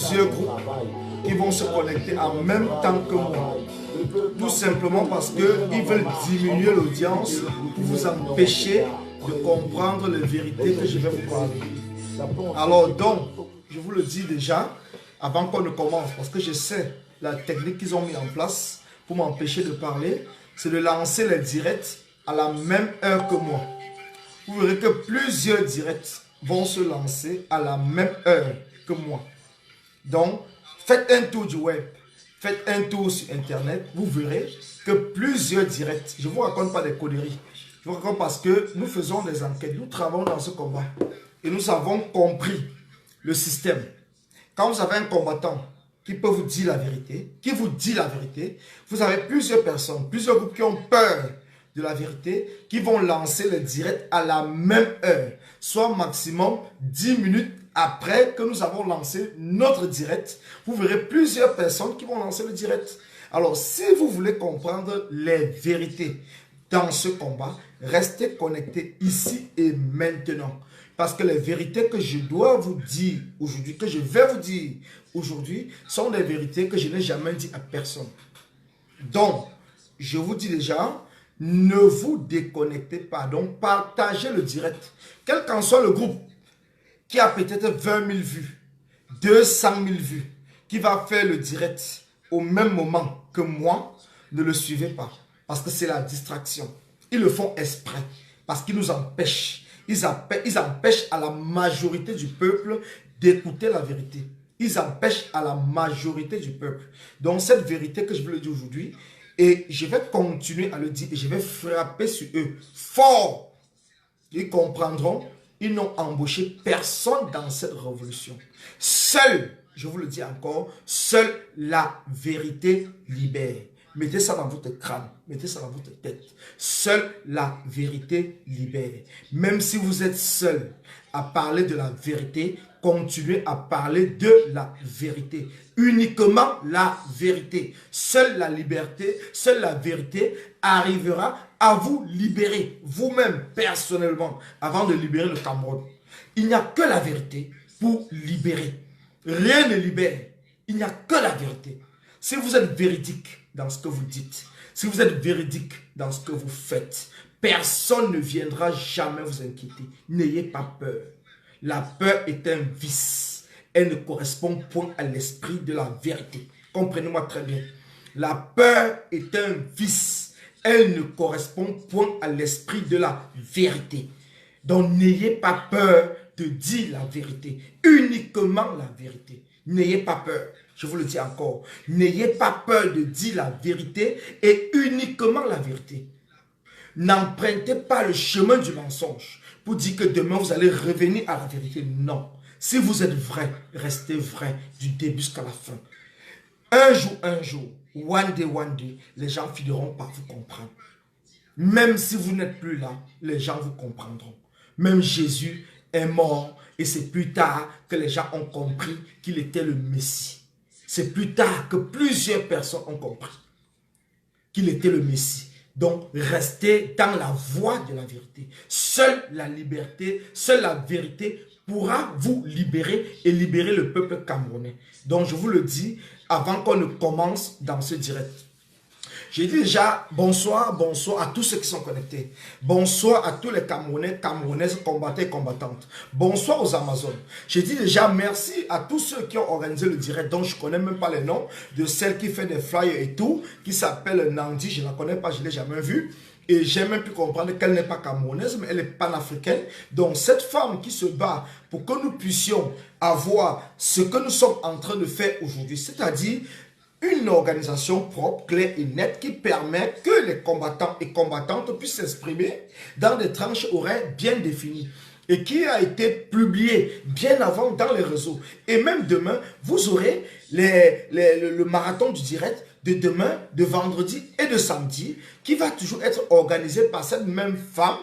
plusieurs groupes qui vont se connecter en même temps que moi. Tout simplement parce qu'ils veulent diminuer l'audience pour vous empêcher de comprendre les vérités que je vais vous parler. Alors donc, je vous le dis déjà, avant qu'on ne commence, parce que je sais la technique qu'ils ont mis en place pour m'empêcher de parler, c'est de lancer les directs à la même heure que moi. Vous verrez que plusieurs directs vont se lancer à la même heure que moi. Donc, faites un tour du web, faites un tour sur Internet, vous verrez que plusieurs directs, je ne vous raconte pas des conneries, je vous raconte parce que nous faisons des enquêtes, nous travaillons dans ce combat et nous avons compris le système. Quand vous avez un combattant qui peut vous dire la vérité, qui vous dit la vérité, vous avez plusieurs personnes, plusieurs groupes qui ont peur de la vérité, qui vont lancer le direct à la même heure, soit maximum 10 minutes après que nous avons lancé notre direct. Vous verrez plusieurs personnes qui vont lancer le direct. Alors, si vous voulez comprendre les vérités dans ce combat, restez connectés ici et maintenant. Parce que les vérités que je dois vous dire aujourd'hui, que je vais vous dire aujourd'hui, sont des vérités que je n'ai jamais dit à personne. Donc, je vous dis déjà, ne vous déconnectez pas. Donc, partagez le direct. Quel qu'en soit le groupe qui a peut-être 20 000 vues, 200 000 vues, qui va faire le direct au même moment que moi, ne le suivez pas. Parce que c'est la distraction. Ils le font exprès. Parce qu'ils nous empêchent. Ils empêchent à la majorité du peuple d'écouter la vérité. Ils empêchent à la majorité du peuple. Donc cette vérité que je veux le dire aujourd'hui, et je vais continuer à le dire, et je vais frapper sur eux fort. Ils comprendront, ils n'ont embauché personne dans cette révolution. Seule, je vous le dis encore, seule la vérité libère. Mettez ça dans votre crâne, mettez ça dans votre tête. Seule la vérité libère. Même si vous êtes seul à parler de la vérité, continuez à parler de la vérité. Uniquement la vérité. Seule la liberté, seule la vérité arrivera à vous libérer, vous-même, personnellement, avant de libérer le Cameroun. Il n'y a que la vérité pour libérer. Rien ne libère. Il n'y a que la vérité. Si vous êtes véridique dans ce que vous dites, si vous êtes véridique dans ce que vous faites, personne ne viendra jamais vous inquiéter. N'ayez pas peur. La peur est un vice. Elle ne correspond point à l'esprit de la vérité. Comprenez-moi très bien. La peur est un vice. Elle ne correspond point à l'esprit de la vérité. Donc n'ayez pas peur de dire la vérité. Uniquement la vérité. N'ayez pas peur. Je vous le dis encore. N'ayez pas peur de dire la vérité et uniquement la vérité. N'empruntez pas le chemin du mensonge pour dire que demain vous allez revenir à la vérité. Non. Si vous êtes vrai, restez vrai du début jusqu'à la fin. Un jour, one day, les gens finiront par vous comprendre. Même si vous n'êtes plus là, les gens vous comprendront. Même Jésus est mort et c'est plus tard que les gens ont compris qu'il était le Messie. C'est plus tard que plusieurs personnes ont compris qu'il était le Messie. Donc, restez dans la voie de la vérité. Seule la liberté, seule la vérité pourra vous libérer et libérer le peuple camerounais. Donc, je vous le dis avant qu'on ne commence dans ce direct. J'ai dit déjà bonsoir à tous ceux qui sont connectés. Bonsoir à tous les Camerounais, Camerounaises, combattants et combattantes. Bonsoir aux Amazones. J'ai dit déjà merci à tous ceux qui ont organisé le direct, dont je ne connais même pas les noms, de celle qui fait des flyers et tout, qui s'appelle Nandi, je ne la connais pas, je ne l'ai jamais vue. Et j'ai même pu comprendre qu'elle n'est pas camerounaise, mais elle est panafricaine. Donc cette femme qui se bat pour que nous puissions avoir ce que nous sommes en train de faire aujourd'hui, c'est-à-dire une organisation propre, claire et nette qui permet que les combattants et combattantes puissent s'exprimer dans des tranches horaires bien définies et qui a été publié bien avant dans les réseaux. Et même demain, vous aurez le marathon du direct de demain, de vendredi et de samedi qui va toujours être organisé par cette même femme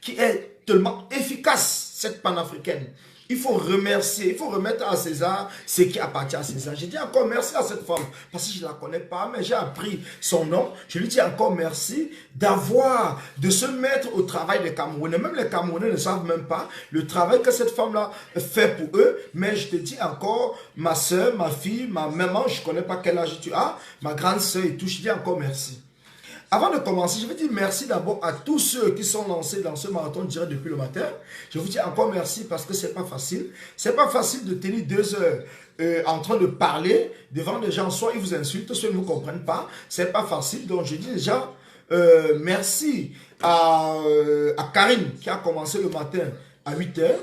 qui est tellement efficace, cette panafricaine. Il faut remercier, il faut remettre à César ce qui appartient à César. Je dis encore merci à cette femme, parce que je ne la connais pas, mais j'ai appris son nom. Je lui dis encore merci de se mettre au travail des Camerounais. Même les Camerounais ne savent même pas le travail que cette femme-là fait pour eux. Mais je te dis encore, ma soeur, ma fille, ma maman, je ne connais pas quel âge tu as, ma grande soeur et tout, je dis encore merci. Avant de commencer, je veux dire merci d'abord à tous ceux qui sont lancés dans ce marathon direct depuis le matin. Je vous dis encore merci parce que c'est pas facile. C'est pas facile de tenir 2 heures en train de parler devant des gens. Soit ils vous insultent, soit ils ne vous comprennent pas. C'est pas facile. Donc je dis déjà merci à Karine qui a commencé le matin à 8 heures.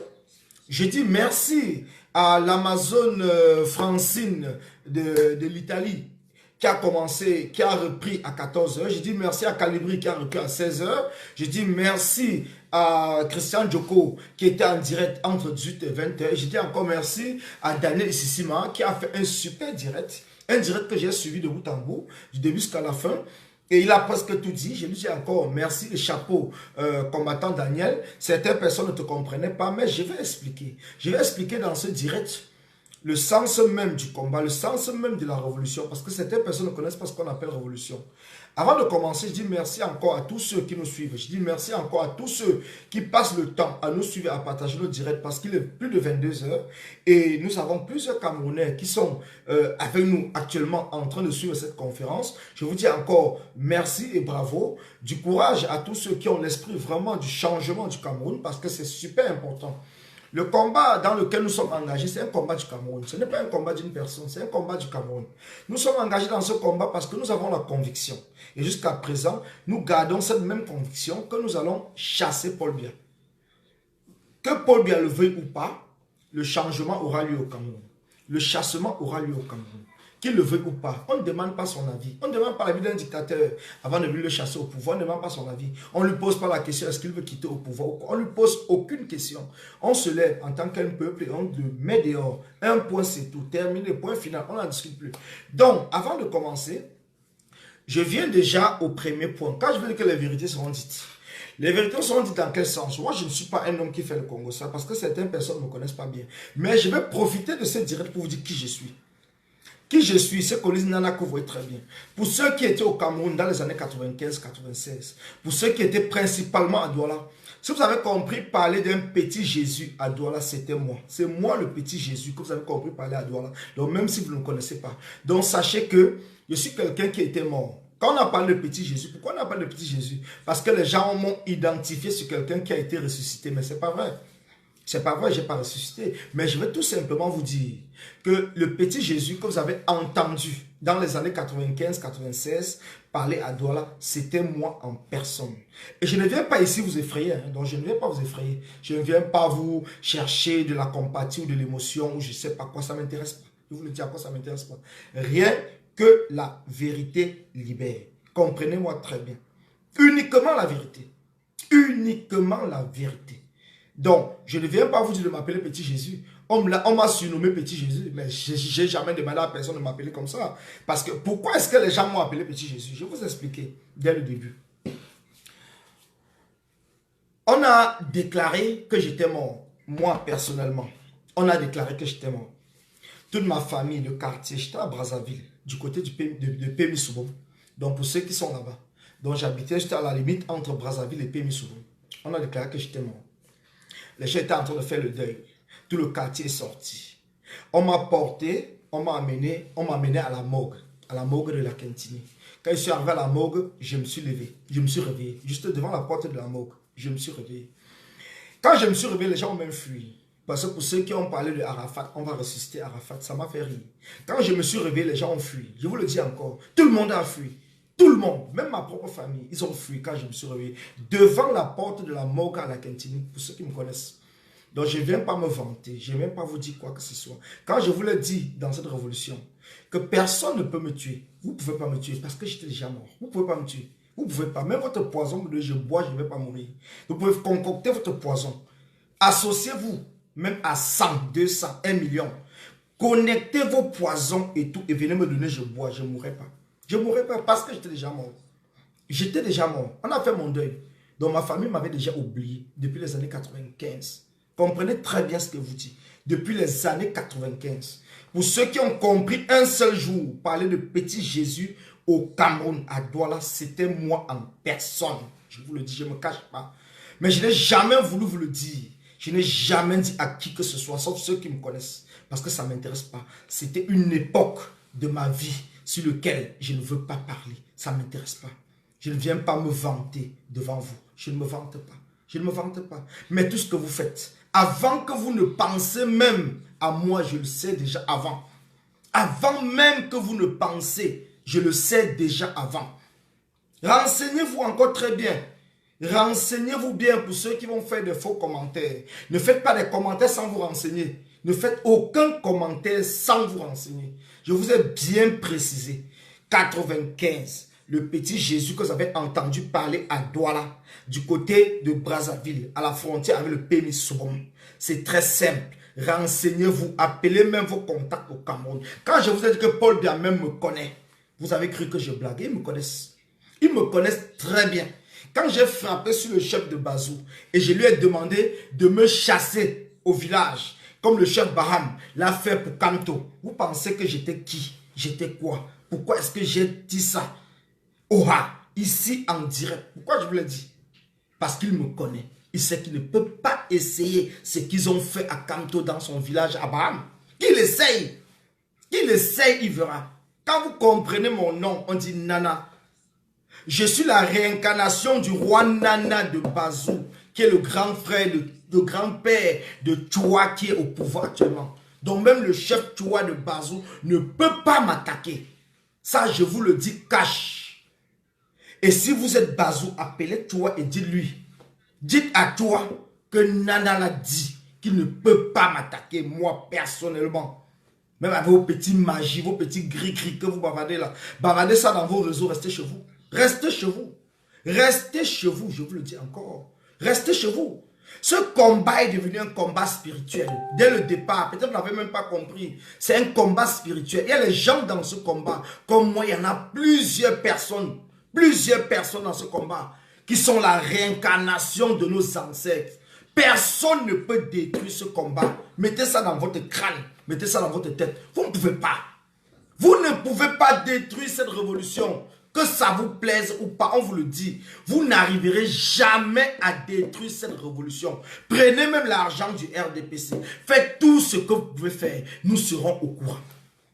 Je dis merci à l'Amazone Francine de l'Italie qui a commencé, qui a repris à 14 heures. Je dis merci à Calibri qui a repris à 16 heures. Je dis merci à Christian Djoko qui était en direct entre 18 et 20 heures. Je dis encore merci à Daniel Sissima qui a fait un super direct. Un direct que j'ai suivi de bout en bout, du début jusqu'à la fin. Et il a presque tout dit. Je lui dis encore merci, le chapeau, combattant Daniel. Certaines personnes ne te comprenaient pas, mais je vais expliquer. Je vais expliquer dans ce direct le sens même du combat, le sens même de la révolution, parce que certaines personnes ne connaissent pas ce qu'on appelle révolution. Avant de commencer, je dis merci encore à tous ceux qui nous suivent. Je dis merci encore à tous ceux qui passent le temps à nous suivre, à partager nos directs, parce qu'il est plus de 22 heures. Et nous avons plusieurs Camerounais qui sont avec nous actuellement en train de suivre cette conférence. Je vous dis encore merci et bravo. Du courage à tous ceux qui ont l'esprit vraiment du changement du Cameroun, parce que c'est super important. Le combat dans lequel nous sommes engagés, c'est un combat du Cameroun. Ce n'est pas un combat d'une personne, c'est un combat du Cameroun. Nous sommes engagés dans ce combat parce que nous avons la conviction. Et jusqu'à présent, nous gardons cette même conviction que nous allons chasser Paul Biya. Que Paul Biya le veuille ou pas, le changement aura lieu au Cameroun. Le chassement aura lieu au Cameroun. Qu'il le veuille ou pas, on ne demande pas son avis. On ne demande pas l'avis d'un dictateur avant de lui le chasser au pouvoir. On ne demande pas son avis. On ne lui pose pas la question est-ce qu'il veut quitter au pouvoir. On ne lui pose aucune question. On se lève en tant qu'un peuple et on le met dehors. Un point, c'est tout. Terminé, point final. On n'en discute plus. Donc, avant de commencer, je viens déjà au premier point. Quand je veux dire que les vérités seront dites. Les vérités seront dites dans quel sens? Moi, je ne suis pas un homme qui fait le Congo ça parce que certaines personnes ne me connaissent pas bien. Mais je vais profiter de cette direct pour vous dire qui je suis. Qui je suis, c'est Collins Nana que vous voyez très bien. Pour ceux qui étaient au Cameroun dans les années 95-96, pour ceux qui étaient principalement à Douala, si vous avez compris parler d'un petit Jésus à Douala, c'était moi. C'est moi le petit Jésus que vous avez compris parler à Douala. Donc même si vous ne me connaissez pas. Donc sachez que je suis quelqu'un qui était mort. Quand on a parlé de petit Jésus, pourquoi on a parlé de petit Jésus? Parce que les gens m'ont identifié sur quelqu'un qui a été ressuscité, mais ce n'est pas vrai. C'est pas vrai, je n'ai pas ressuscité. Mais je vais tout simplement vous dire que le petit Jésus que vous avez entendu dans les années 95-96 parler à Douala, c'était moi en personne. Et je ne viens pas ici vous effrayer. Donc je ne viens pas vous effrayer. Je ne viens pas vous chercher de la compatie ou de l'émotion ou je ne sais pas quoi, ça ne m'intéresse pas. Je vous le dis à quoi ça ne m'intéresse pas. Rien que la vérité libère. Comprenez-moi très bien. Uniquement la vérité. Uniquement la vérité. Donc, je ne viens pas vous dire de m'appeler Petit Jésus. On m'a surnommé Petit Jésus, mais je n'ai jamais demandé à personne de m'appeler comme ça. Parce que, pourquoi est-ce que les gens m'ont appelé Petit Jésus? Je vais vous expliquer dès le début. On a déclaré que j'étais mort. Moi, personnellement. On a déclaré que j'étais mort. Toute ma famille, le quartier, j'étais à Brazzaville, du côté de Pémissoubon. Donc, pour ceux qui sont là-bas. Donc, j'étais à la limite entre Brazzaville et Pémissoubon. On a déclaré que j'étais mort. Les gens étaient en train de faire le deuil. Tout le quartier est sorti. On m'a porté, on m'a amené à la morgue de la Kentini. Quand je suis arrivé à la morgue, je me suis levé, je me suis réveillé. Juste devant la porte de la morgue, je me suis réveillé. Quand je me suis réveillé, les gens ont même fui. Parce que pour ceux qui ont parlé de Arafat, on va ressusciter Arafat, ça m'a fait rire. Quand je me suis réveillé, les gens ont fui. Je vous le dis encore, tout le monde a fui. Tout le monde, même ma propre famille, ils ont fui quand je me suis réveillé. Devant la porte de la morgue à la Kentini, pour ceux qui me connaissent. Donc je ne viens pas me vanter, je ne viens pas vous dire quoi que ce soit. Quand je vous l'ai dit dans cette révolution, que personne ne peut me tuer, vous ne pouvez pas me tuer parce que j'étais déjà mort. Vous ne pouvez pas me tuer. Vous ne pouvez pas. Même votre poison, je bois, je ne vais pas mourir. Vous pouvez concocter votre poison. Associez-vous même à 100, 200, 1 million. Connectez vos poisons et tout et venez me donner, je bois, je ne mourrai pas. Je ne mourrai pas parce que j'étais déjà mort. J'étais déjà mort. On a fait mon deuil. Donc ma famille m'avait déjà oublié depuis les années 95. Comprenez très bien ce que vous dites. Depuis les années 95. Pour ceux qui ont compris un seul jour, parler de petit Jésus au Cameroun, à Douala, c'était moi en personne. Je vous le dis, je ne me cache pas. Mais je n'ai jamais voulu vous le dire. Je n'ai jamais dit à qui que ce soit, sauf ceux qui me connaissent. Parce que ça ne m'intéresse pas. C'était une époque de ma vie sur laquelle je ne veux pas parler. Ça ne m'intéresse pas. Je ne viens pas me vanter devant vous. Je ne me vante pas. Je ne me vante pas. Mais tout ce que vous faites, avant que vous ne pensez même à moi, je le sais déjà avant. Avant même que vous ne pensez, je le sais déjà avant. Renseignez-vous encore très bien. Renseignez-vous bien pour ceux qui vont faire des faux commentaires. Ne faites pas des commentaires sans vous renseigner. Ne faites aucun commentaire sans vous renseigner. Je vous ai bien précisé. 95. Le petit Jésus que vous avez entendu parler à Douala, du côté de Brazzaville, à la frontière avec le pays Sobom. C'est très simple. Renseignez-vous, appelez même vos contacts au Cameroun. Quand je vous ai dit que Paul Biya même me connaît, vous avez cru que je blaguais, ils me connaissent. Ils me connaissent très bien. Quand j'ai frappé sur le chef de Bazou et je lui ai demandé de me chasser au village, comme le chef Baham l'a fait pour Kanto, vous pensez que j'étais qui? J'étais quoi? Pourquoi est-ce que j'ai dit ça? Oha, ici en direct. Pourquoi je vous l'ai dit? Parce qu'il me connaît. Il sait qu'il ne peut pas essayer ce qu'ils ont fait à Kanto dans son village à Baham. Qu'il essaye. Qu'il essaye, il verra. Quand vous comprenez mon nom, on dit Nana. Je suis la réincarnation du roi Nana de Bazou, qui est le grand frère, le grand-père de Tchoua qui est au pouvoir actuellement. Donc même le chef Tchoua de Bazou ne peut pas m'attaquer. Ça, je vous le dis cash. Et si vous êtes Bazou, appelez Tchoua et dites-lui. Dites à Tchoua que Nana l'a dit qu'il ne peut pas m'attaquer, moi personnellement. Même avec vos petits magies, vos petits gris-gris que vous bavardez là. Bavardez ça dans vos réseaux, restez chez vous. Restez chez vous. Restez chez vous, je vous le dis encore. Restez chez vous. Ce combat est devenu un combat spirituel. Dès le départ, peut-être vous n'avez même pas compris. C'est un combat spirituel. Il y a les gens dans ce combat. Comme moi, il y en a plusieurs personnes dans ce combat qui sont la réincarnation de nos ancêtres. Personne ne peut détruire ce combat. Mettez ça dans votre crâne. Mettez ça dans votre tête. Vous ne pouvez pas. Vous ne pouvez pas détruire cette révolution. Que ça vous plaise ou pas, on vous le dit. Vous n'arriverez jamais à détruire cette révolution. Prenez même l'argent du RDPC. Faites tout ce que vous pouvez faire. Nous serons au courant.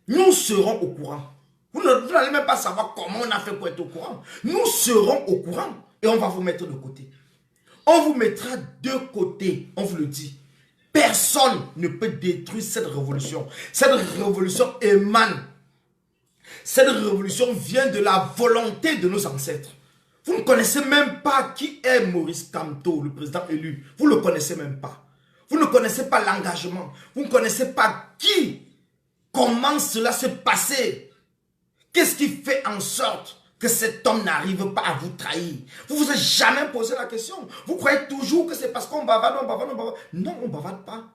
Nous serons au courant. Vous n'allez même pas savoir comment on a fait pour être au courant. Nous serons au courant et on va vous mettre de côté. On vous mettra de côté, on vous le dit. Personne ne peut détruire cette révolution. Cette révolution émane. Cette révolution vient de la volonté de nos ancêtres. Vous ne connaissez même pas qui est Maurice Kamto, le président élu. Vous ne le connaissez même pas. Vous ne connaissez pas l'engagement. Vous ne connaissez pas qui, comment cela s'est passé. Qu'est-ce qui fait en sorte que cet homme n'arrive pas à vous trahir? Vous ne vous êtes jamais posé la question. Vous croyez toujours que c'est parce qu'on bavarde, on bavarde, on bavarde. Non, on ne bavarde pas.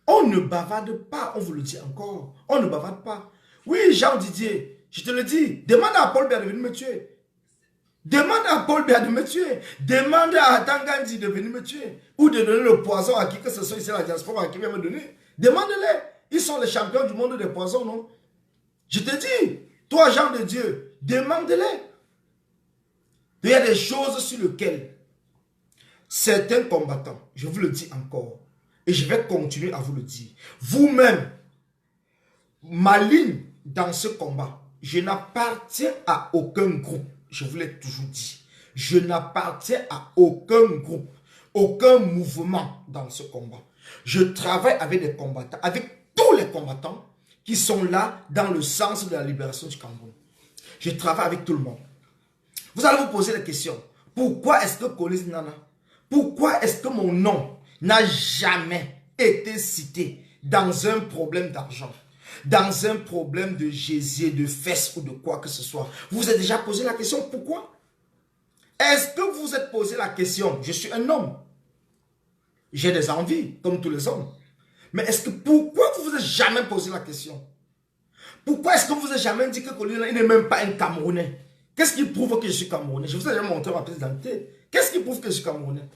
On ne bavarde pas, on vous le dit encore. On ne bavarde pas. Oui, Jean Didier, je te le dis, demande à Paul Biya de venir me tuer. Demande à Paul Biya de me tuer. Demande à Tangandi de venir me tuer. Ou de donner le poison à qui que ce soit ici à la diaspora qui vient me donner. Demande-les. Ils sont les champions du monde des poisons, non? Je te dis, toi, Jean de Dieu, demande-les. Il y a des choses sur lesquelles certains combattants, je vous le dis encore, et je vais continuer à vous le dire, vous-même, ma ligne dans ce combat, je n'appartiens à aucun groupe. Je vous l'ai toujours dit. Je n'appartiens à aucun groupe, aucun mouvement dans ce combat. Je travaille avec des combattants, avec tous les combattants qui sont là dans le sens de la libération du Cameroun. Je travaille avec tout le monde. Vous allez vous poser la question. Pourquoi est-ce que Colis Nana, pourquoi est-ce que mon nom n'a jamais été cité dans un problème d'argent? Dans un problème de gésier, de fesses ou de quoi que ce soit. Vous vous êtes déjà posé la question, pourquoi? Est-ce que vous vous êtes posé la question? Je suis un homme. J'ai des envies, comme tous les hommes. Mais est-ce que pourquoi vous vous êtes jamais posé la question? Pourquoi est-ce que vous vous êtes jamais dit que Colina n'est même pas un Camerounais? Qu'est-ce qui prouve que je suis Camerounais? Je vous ai déjà montré ma pièce d'identité. Qu'est-ce qui prouve que je suis Camerounais?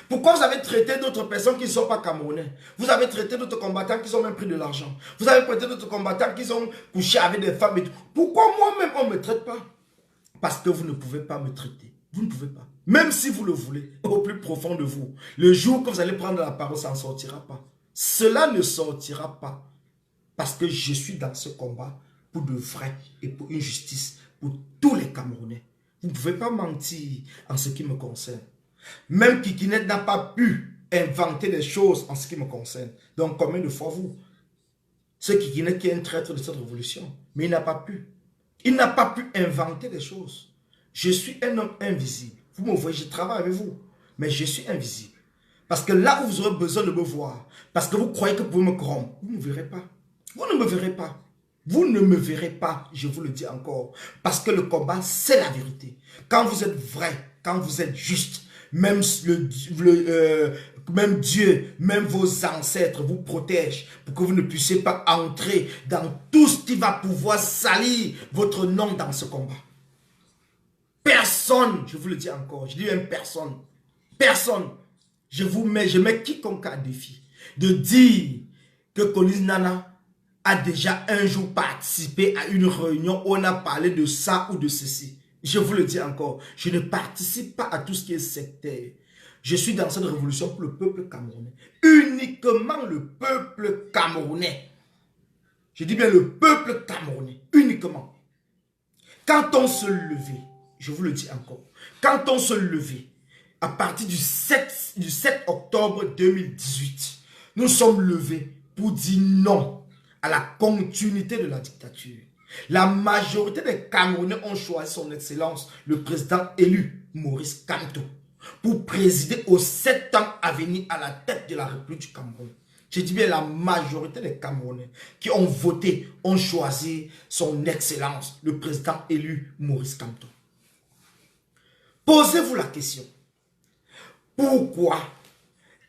Pourquoi vous avez traité d'autres personnes qui ne sont pas camerounais? Vous avez traité d'autres combattants qui ont même pris de l'argent. Vous avez traité d'autres combattants qui ont couché avec des femmes et tout. Pourquoi moi-même on ne me traite pas? Parce que vous ne pouvez pas me traiter. Vous ne pouvez pas. Même si vous le voulez, au plus profond de vous. Le jour que vous allez prendre la parole, ça ne sortira pas. Cela ne sortira pas. Parce que je suis dans ce combat pour de vrai et pour une justice pour tous les Camerounais. Vous ne pouvez pas mentir en ce qui me concerne. Même Kikinet n'a pas pu inventer des choses en ce qui me concerne. Donc combien de fois vous? Ce Kikinet qui est un traître de cette révolution. Mais il n'a pas pu. Il n'a pas pu inventer des choses. Je suis un homme invisible. Vous me voyez, je travaille avec vous. Mais je suis invisible. Parce que là où vous aurez besoin de me voir, parce que vous croyez que vous pouvez me corrompre, vous ne me verrez pas. Vous ne me verrez pas. Vous ne me verrez pas, je vous le dis encore. Parce que le combat, c'est la vérité. Quand vous êtes vrai, quand vous êtes juste, même même Dieu, même vos ancêtres vous protègent pour que vous ne puissiez pas entrer dans tout ce qui va pouvoir salir votre nom dans ce combat. Personne, je vous le dis encore, je dis même personne, personne, je mets quiconque à défi de dire que Collins Nana a déjà un jour participé à une réunion où on a parlé de ça ou de ceci. Je vous le dis encore, je ne participe pas à tout ce qui est sectaire. Je suis dans cette révolution pour le peuple camerounais. Uniquement le peuple camerounais. Je dis bien le peuple camerounais. Uniquement. Quand on se levait, je vous le dis encore, quand on se levait, à partir du 7 octobre 2018, nous sommes levés pour dire non à la continuité de la dictature. La majorité des Camerounais ont choisi son excellence, le président élu, Maurice Kamto, pour présider aux 7 ans à venir à la tête de la République du Cameroun. Je dis bien la majorité des Camerounais qui ont voté, ont choisi son excellence, le président élu, Maurice Kamto. Posez-vous la question. Pourquoi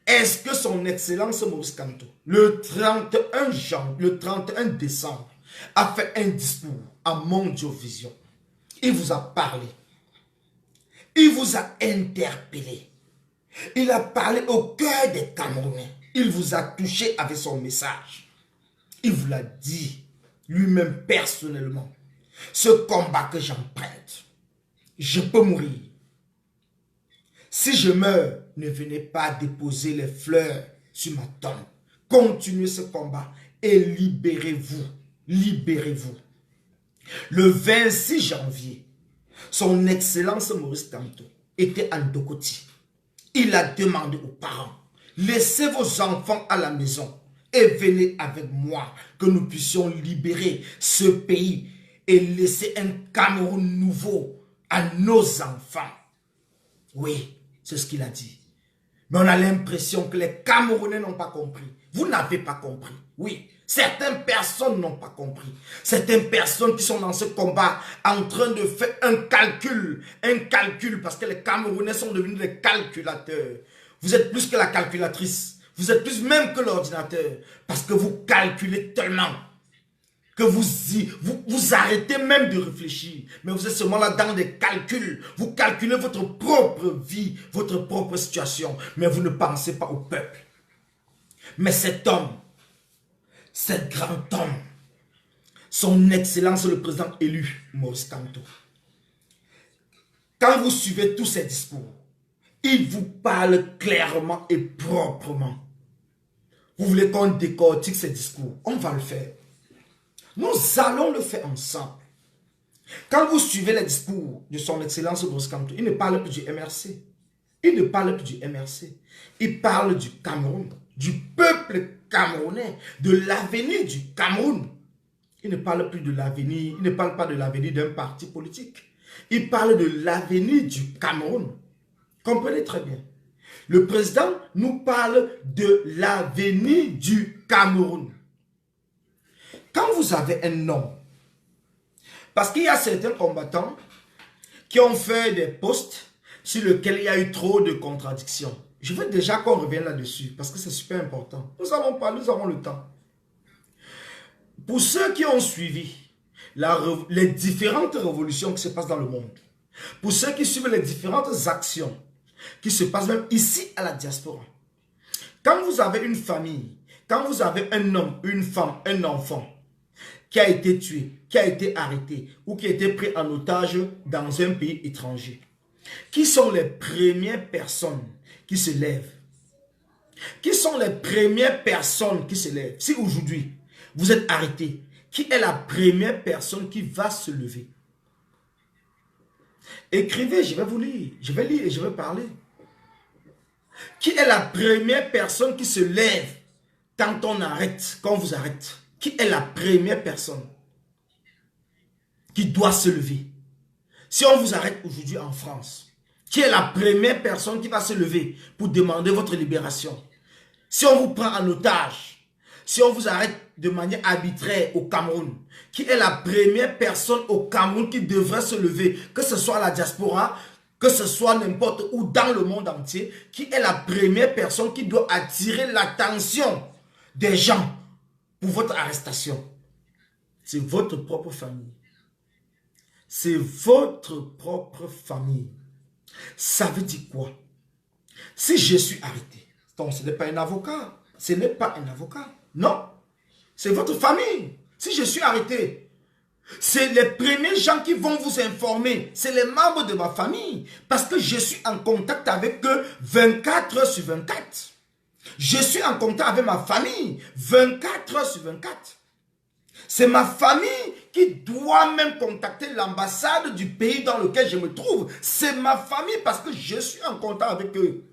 est-ce que son excellence Maurice Kamto, le 31 décembre, a fait un discours à Mondiovision? Il vous a parlé. Il vous a interpellé. Il a parlé au cœur des Camerounais. Il vous a touché avec son message. Il vous l'a dit lui-même personnellement. Ce combat que j'emprunte, je peux mourir. Si je meurs, ne venez pas déposer les fleurs sur ma tombe. Continuez ce combat et libérez-vous. Libérez-vous. Le 26 janvier, son excellence Maurice Kamto était en Dokoti. Il a demandé aux parents, laissez vos enfants à la maison et venez avec moi que nous puissions libérer ce pays et laisser un Cameroun nouveau à nos enfants. Oui, c'est ce qu'il a dit. Mais on a l'impression que les Camerounais n'ont pas compris. Vous n'avez pas compris. Oui, certaines personnes n'ont pas compris. Certaines personnes qui sont dans ce combat en train de faire un calcul, parce que les Camerounais sont devenus des calculateurs. Vous êtes plus que la calculatrice. Vous êtes plus même que l'ordinateur. Parce que vous calculez tellement que vous arrêtez même de réfléchir. Mais vous êtes seulement là dans des calculs. Vous calculez votre propre vie, votre propre situation. Mais vous ne pensez pas au peuple. Mais cet homme, cet grand homme, son excellence le président élu, Maurice Kamto, quand vous suivez tous ces discours, il vous parle clairement et proprement. Vous voulez qu'on décortique ces discours? On va le faire. Nous allons le faire ensemble. Quand vous suivez les discours de son excellence Maurice Kamto, il ne parle plus du MRC. Il ne parle plus du MRC. Il parle du Cameroun, du peuple camerounais, de l'avenir du Cameroun. Il ne parle plus de l'avenir, il ne parle pas de l'avenir d'un parti politique. Il parle de l'avenir du Cameroun. Comprenez très bien. Le président nous parle de l'avenir du Cameroun. Quand vous avez un nom, parce qu'il y a certains combattants qui ont fait des posts sur lesquels il y a eu trop de contradictions. Je veux déjà qu'on revienne là-dessus parce que c'est super important. Nous avons le temps. Pour ceux qui ont suivi les différentes révolutions qui se passent dans le monde, pour ceux qui suivent les différentes actions qui se passe même ici à la diaspora. Quand vous avez une famille, quand vous avez un homme, une femme, un enfant qui a été tué, qui a été arrêté ou qui a été pris en otage dans un pays étranger, qui sont les premières personnes qui se lèvent? Qui sont les premières personnes qui se lèvent? Si aujourd'hui, vous êtes arrêté, qui est la première personne qui va se lever? Écrivez, je vais vous lire. Je vais lire et je vais parler. Qui est la première personne qui se lève quand on arrête, quand on vous arrête? Qui est la première personne qui doit se lever? Si on vous arrête aujourd'hui en France, qui est la première personne qui va se lever pour demander votre libération? Si on vous prend en otage, si on vous arrête de manière arbitraire au Cameroun, qui est la première personne au Cameroun qui devrait se lever, que ce soit à la diaspora, que ce soit n'importe où dans le monde entier, qui est la première personne qui doit attirer l'attention des gens pour votre arrestation? C'est votre propre famille. C'est votre propre famille. Ça veut dire quoi? Si je suis arrêté, donc ce n'est pas un avocat. Ce n'est pas un avocat. Non. C'est votre famille. Si je suis arrêté, c'est les premiers gens qui vont vous informer. C'est les membres de ma famille. Parce que je suis en contact avec eux 24 heures sur 24. Je suis en contact avec ma famille 24 heures sur 24. C'est ma famille qui doit même contacter l'ambassade du pays dans lequel je me trouve. C'est ma famille parce que je suis en contact avec eux.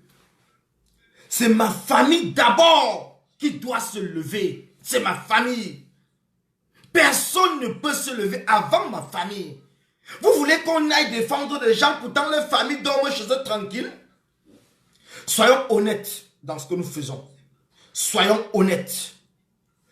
C'est ma famille d'abord qui doit se lever. C'est ma famille. Personne ne peut se lever avant ma famille. Vous voulez qu'on aille défendre des gens, pourtant leur famille dorment chez eux tranquille? Soyons honnêtes dans ce que nous faisons. Soyons honnêtes.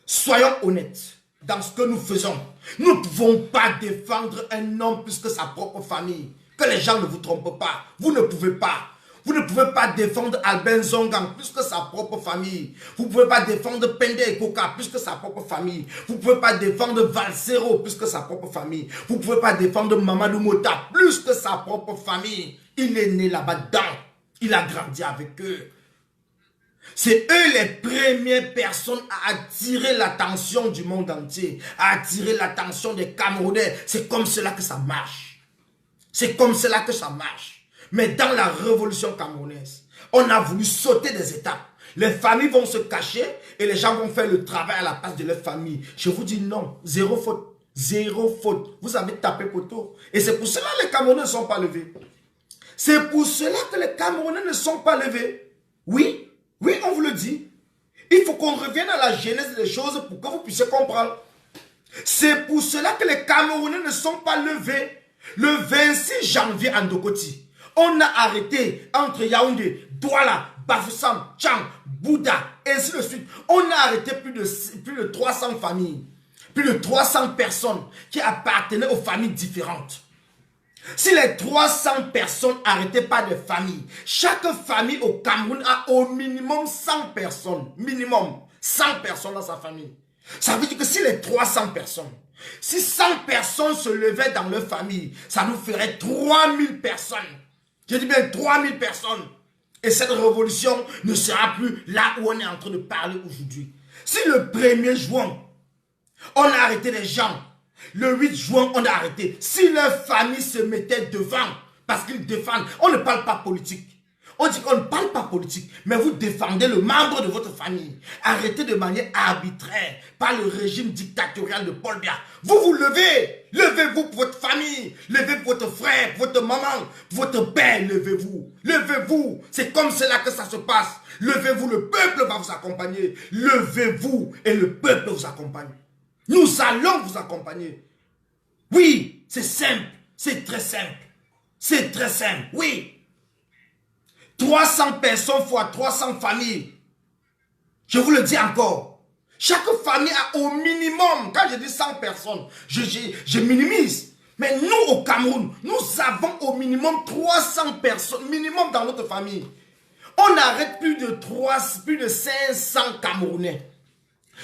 Soyons honnêtes dans ce que nous faisons. Nous ne pouvons pas défendre un homme plus que sa propre famille. Que les gens ne vous trompent pas. Vous ne pouvez pas. Vous ne pouvez pas défendre Albin Zongang plus que sa propre famille. Vous ne pouvez pas défendre Pende et Koka plus que sa propre famille. Vous ne pouvez pas défendre Valsero plus que sa propre famille. Vous ne pouvez pas défendre Mamadou Mota plus que sa propre famille. Il est né là-bas dedans. Il a grandi avec eux. C'est eux les premières personnes à attirer l'attention du monde entier. À attirer l'attention des Camerounais. C'est comme cela que ça marche. C'est comme cela que ça marche. Mais dans la révolution camerounaise, on a voulu sauter des étapes. Les familles vont se cacher et les gens vont faire le travail à la place de leur famille. Je vous dis non, zéro faute. Zéro faute. Vous avez tapé poteau. Et c'est pour cela que les Camerounais ne sont pas levés. C'est pour cela que les Camerounais ne sont pas levés. Oui, oui, on vous le dit. Il faut qu'on revienne à la genèse des choses pour que vous puissiez comprendre. C'est pour cela que les Camerounais ne sont pas levés. Le 26 janvier en Dokoti, on a arrêté entre Yaoundé, Douala, Bafoussam, Tchang, Bouddha, et ainsi de suite. On a arrêté plus de 300 familles, plus de 300 personnes qui appartenaient aux familles différentes. Si les 300 personnes n'arrêtaient pas de familles, chaque famille au Cameroun a au minimum 100 personnes. Minimum 100 personnes dans sa famille. Ça veut dire que si les 300 personnes, si 100 personnes se levaient dans leur famille, ça nous ferait 3000 personnes. Je dis bien 3000 personnes. Et cette révolution ne sera plus là où on est en train de parler aujourd'hui. Si le 1er juin, on a arrêté les gens, le 8 juin, on a arrêté. Si leur famille se mettait devant, parce qu'ils défendent, on ne parle pas politique. On dit qu'on ne parle pas politique, mais vous défendez le membre de votre famille. Arrêtez de manière arbitraire par le régime dictatorial de Paul Biya. Vous vous levez. Levez-vous pour votre famille. Levez pour votre frère, pour votre maman, pour votre père. Levez-vous. Levez-vous. C'est comme cela que ça se passe. Levez-vous, le peuple va vous accompagner. Levez-vous et le peuple vous accompagne. Nous allons vous accompagner. Oui, c'est simple. C'est très simple. C'est très simple. Oui. 300 personnes fois 300 familles. Je vous le dis encore. Chaque famille a au minimum, quand je dis 100 personnes, je minimise. Mais nous au Cameroun, nous avons au minimum 300 personnes, minimum dans notre famille. On arrête plus de 500 Camerounais.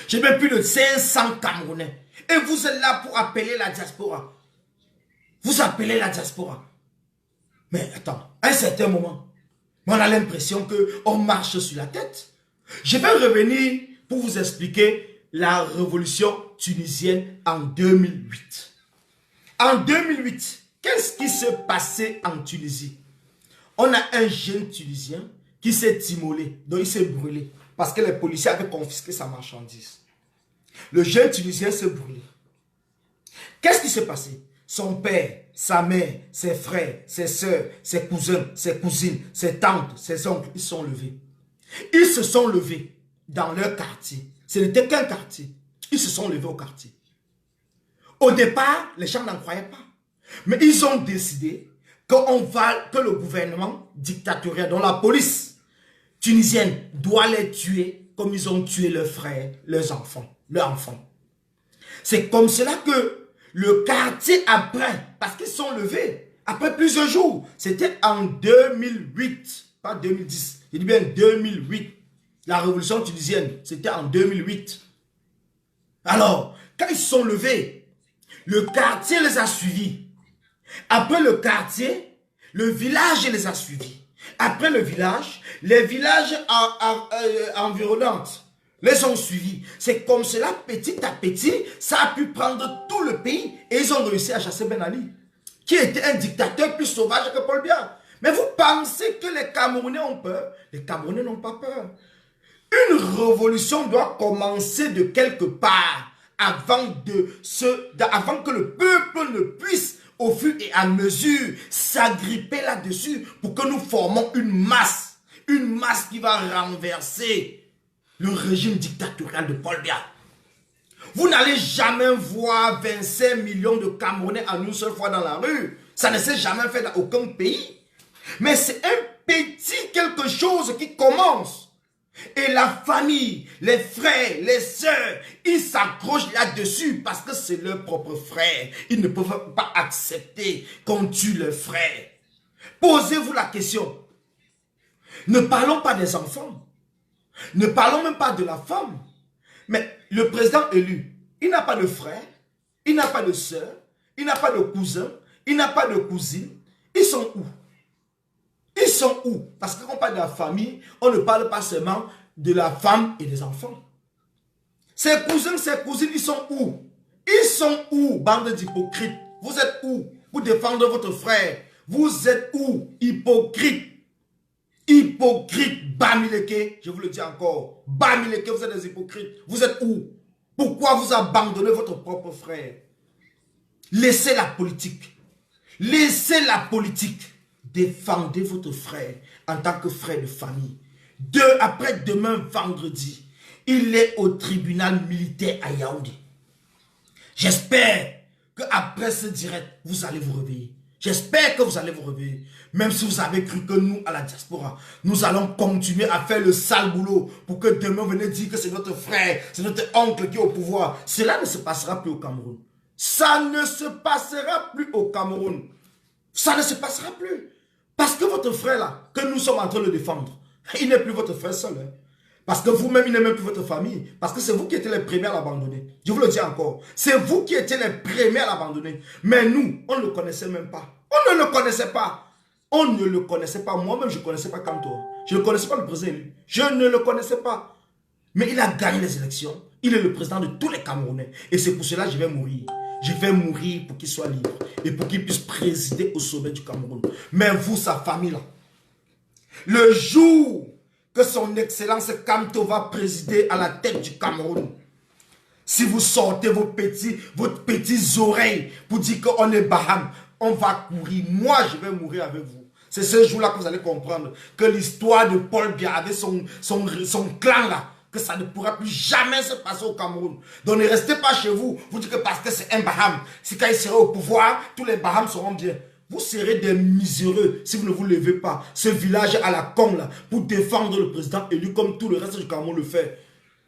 J'ai même plus de 500 Camerounais. Et vous êtes là pour appeler la diaspora. Vous appelez la diaspora. Mais attends, à un certain moment, Mais on a l'impression qu'on marche sur la tête. Je vais revenir pour vous expliquer la révolution tunisienne en 2008. En 2008, qu'est-ce qui s'est passé en Tunisie? On a un jeune Tunisien qui s'est immolé, donc il s'est brûlé, parce que les policiers avaient confisqué sa marchandise. Le jeune Tunisien s'est brûlé. Qu'est-ce qui s'est passé? Son père, sa mère, ses frères, ses soeurs, ses cousins, ses cousines, ses tantes, ses oncles, ils sont levés. Ils se sont levés dans leur quartier. Ce n'était qu'un quartier. Ils se sont levés au quartier. Au départ, les gens n'en croyaient pas. Mais ils ont décidé que le gouvernement dictatorial, dont la police tunisienne doit les tuer comme ils ont tué leurs frères, leurs enfants. C'est comme cela que le quartier après, parce qu'ils sont levés, après plusieurs jours, c'était en 2008, pas 2010, je dis bien 2008, la révolution tunisienne, c'était en 2008. Alors, quand ils sont levés, le quartier les a suivis. Après le quartier, le village les a suivis. Après le village, les villages environnants les ont suivis. C'est comme cela, petit à petit, ça a pu prendre tout le pays et ils ont réussi à chasser Ben Ali, qui était un dictateur plus sauvage que Paul Biya. Mais vous pensez que les Camerounais ont peur? Les Camerounais n'ont pas peur. Une révolution doit commencer de quelque part avant que le peuple ne puisse au fur et à mesure s'agripper là-dessus pour que nous formons une masse qui va renverser le régime dictatorial de Paul Biya. Vous n'allez jamais voir 25 millions de Camerounais en une seule fois dans la rue. Ça ne s'est jamais fait dans aucun pays. Mais c'est un petit quelque chose qui commence. Et la famille, les frères, les sœurs, ils s'accrochent là-dessus parce que c'est leur propre frère. Ils ne peuvent pas accepter qu'on tue leurs frères. Posez-vous la question. Ne parlons pas des enfants. Ne parlons même pas de la femme. Mais le président élu, il n'a pas de frère, il n'a pas de sœur, il n'a pas de cousin, il n'a pas de cousine. Ils sont où? Ils sont où? Parce que quand on parle de la famille, on ne parle pas seulement de la femme et des enfants. Ses cousins, ses cousines, ils sont où? Ils sont où, bande d'hypocrites? Vous êtes où pour défendre votre frère? Vous êtes où, hypocrites? Hypocrite, Bamileke, je vous le dis encore, Bamileke, vous êtes des hypocrites. Vous êtes où? Pourquoi vous abandonnez votre propre frère? Laissez la politique. Laissez la politique. Défendez votre frère en tant que frère de famille. Après-demain, vendredi, il est au tribunal militaire à Yaoundé. J'espère qu'après ce direct, vous allez vous réveiller. J'espère que vous allez vous réveiller. Même si vous avez cru que nous, à la diaspora, nous allons continuer à faire le sale boulot pour que demain, venez dire que c'est notre frère, c'est notre oncle qui est au pouvoir. Cela ne se passera plus au Cameroun. Ça ne se passera plus au Cameroun. Ça ne se passera plus. Parce que votre frère là, que nous sommes en train de défendre, il n'est plus votre frère seul. Hein. Parce que vous-même, il n'est même plus votre famille. Parce que c'est vous qui étiez les premiers à l'abandonner. Je vous le dis encore. C'est vous qui étiez les premiers à l'abandonner. Mais nous, on ne le connaissait même pas. On ne le connaissait pas. On ne le connaissait pas. Moi-même, je ne connaissais pas Kanto. Je ne connaissais pas le président élu. Je ne le connaissais pas. Mais il a gagné les élections. Il est le président de tous les Camerounais. Et c'est pour cela que je vais mourir. Je vais mourir pour qu'il soit libre. Et pour qu'il puisse présider au sommet du Cameroun. Mais vous, sa famille là, le jour que son excellence Kanto va présider à la tête du Cameroun, si vous sortez vos petites oreilles pour dire qu'on est Baham, on va courir. Moi, je vais mourir avec vous. C'est ce jour-là que vous allez comprendre que l'histoire de Paul Biya avec son clan là, que ça ne pourra plus jamais se passer au Cameroun. Donc ne restez pas chez vous, vous dites que parce que c'est un Baham, si quand il sera au pouvoir, tous les Bahams seront bien. Vous serez des miséreux si vous ne vous levez pas. Ce village à la con là, pour défendre le président élu comme tout le reste du Cameroun le fait.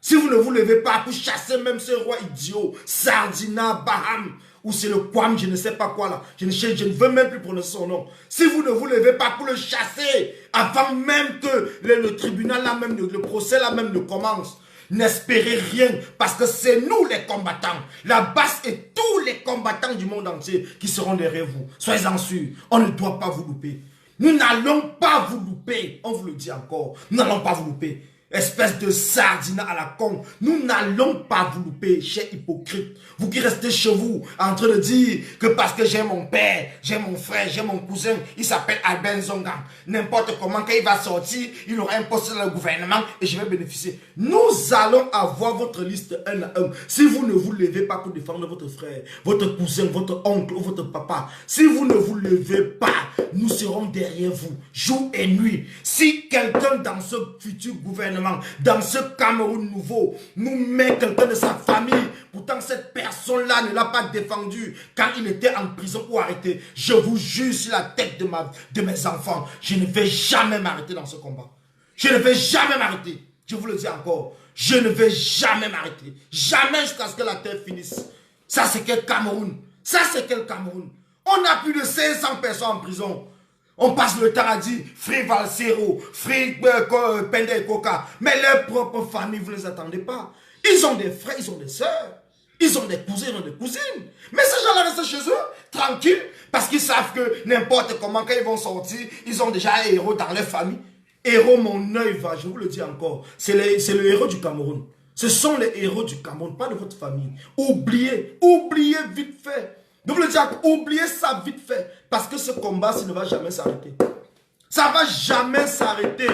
Si vous ne vous levez pas pour chasser même ce roi idiot, Sardina, Baham, ou c'est le Kwam, je ne sais pas quoi là. Je ne veux même plus prononcer son nom. Si vous ne vous levez pas pour le chasser, avant même que le tribunal là même, le procès là même ne commence, n'espérez rien parce que c'est nous les combattants. La base et tous les combattants du monde entier qui seront derrière vous. Soyez-en sûrs, on ne doit pas vous louper. Nous n'allons pas vous louper. On vous le dit encore. Nous n'allons pas vous louper. Espèce de sardine à la con. Nous n'allons pas vous louper, chers hypocrites. Vous qui restez chez vous en train de dire que parce que j'ai mon père, j'ai mon frère, j'ai mon cousin, il s'appelle Albert Zongang. N'importe comment, quand il va sortir, il aura un poste dans le gouvernement et je vais bénéficier. Nous allons avoir votre liste un à un. Si vous ne vous levez pas pour défendre votre frère, votre cousin, votre oncle ou votre papa, si vous ne vous levez pas, nous serons derrière vous, jour et nuit. Si quelqu'un dans ce futur gouvernement, dans ce Cameroun nouveau, nous met quelqu'un de sa famille, pourtant cette personne-là ne l'a pas défendu quand il était en prison ou arrêté, je vous jure sur la tête de mes enfants, je ne vais jamais m'arrêter dans ce combat. Je ne vais jamais m'arrêter. Je vous le dis encore, je ne vais jamais m'arrêter. Jamais jusqu'à ce que la terre finisse. Ça c'est quel Cameroun? Ça c'est quel Cameroun? On a plus de 500 personnes en prison. On passe le temps à dire Free Valsero, Free Penda et Coca. Mais leurs propres familles, vous ne les attendez pas. Ils ont des frères, ils ont des sœurs. Ils ont des cousins, ils ont des cousines. Mais ces gens-là restent chez eux, tranquilles, parce qu'ils savent que n'importe comment, quand ils vont sortir, ils ont déjà un héros dans leur famille. Héros, mon œil va, je vous le dis encore. C'est le héros du Cameroun. Ce sont les héros du Cameroun, pas de votre famille. Oubliez, oubliez vite fait. Je vous le dis, oubliez ça vite fait. Parce que ce combat, ça ne va jamais s'arrêter. Ça ne va jamais s'arrêter.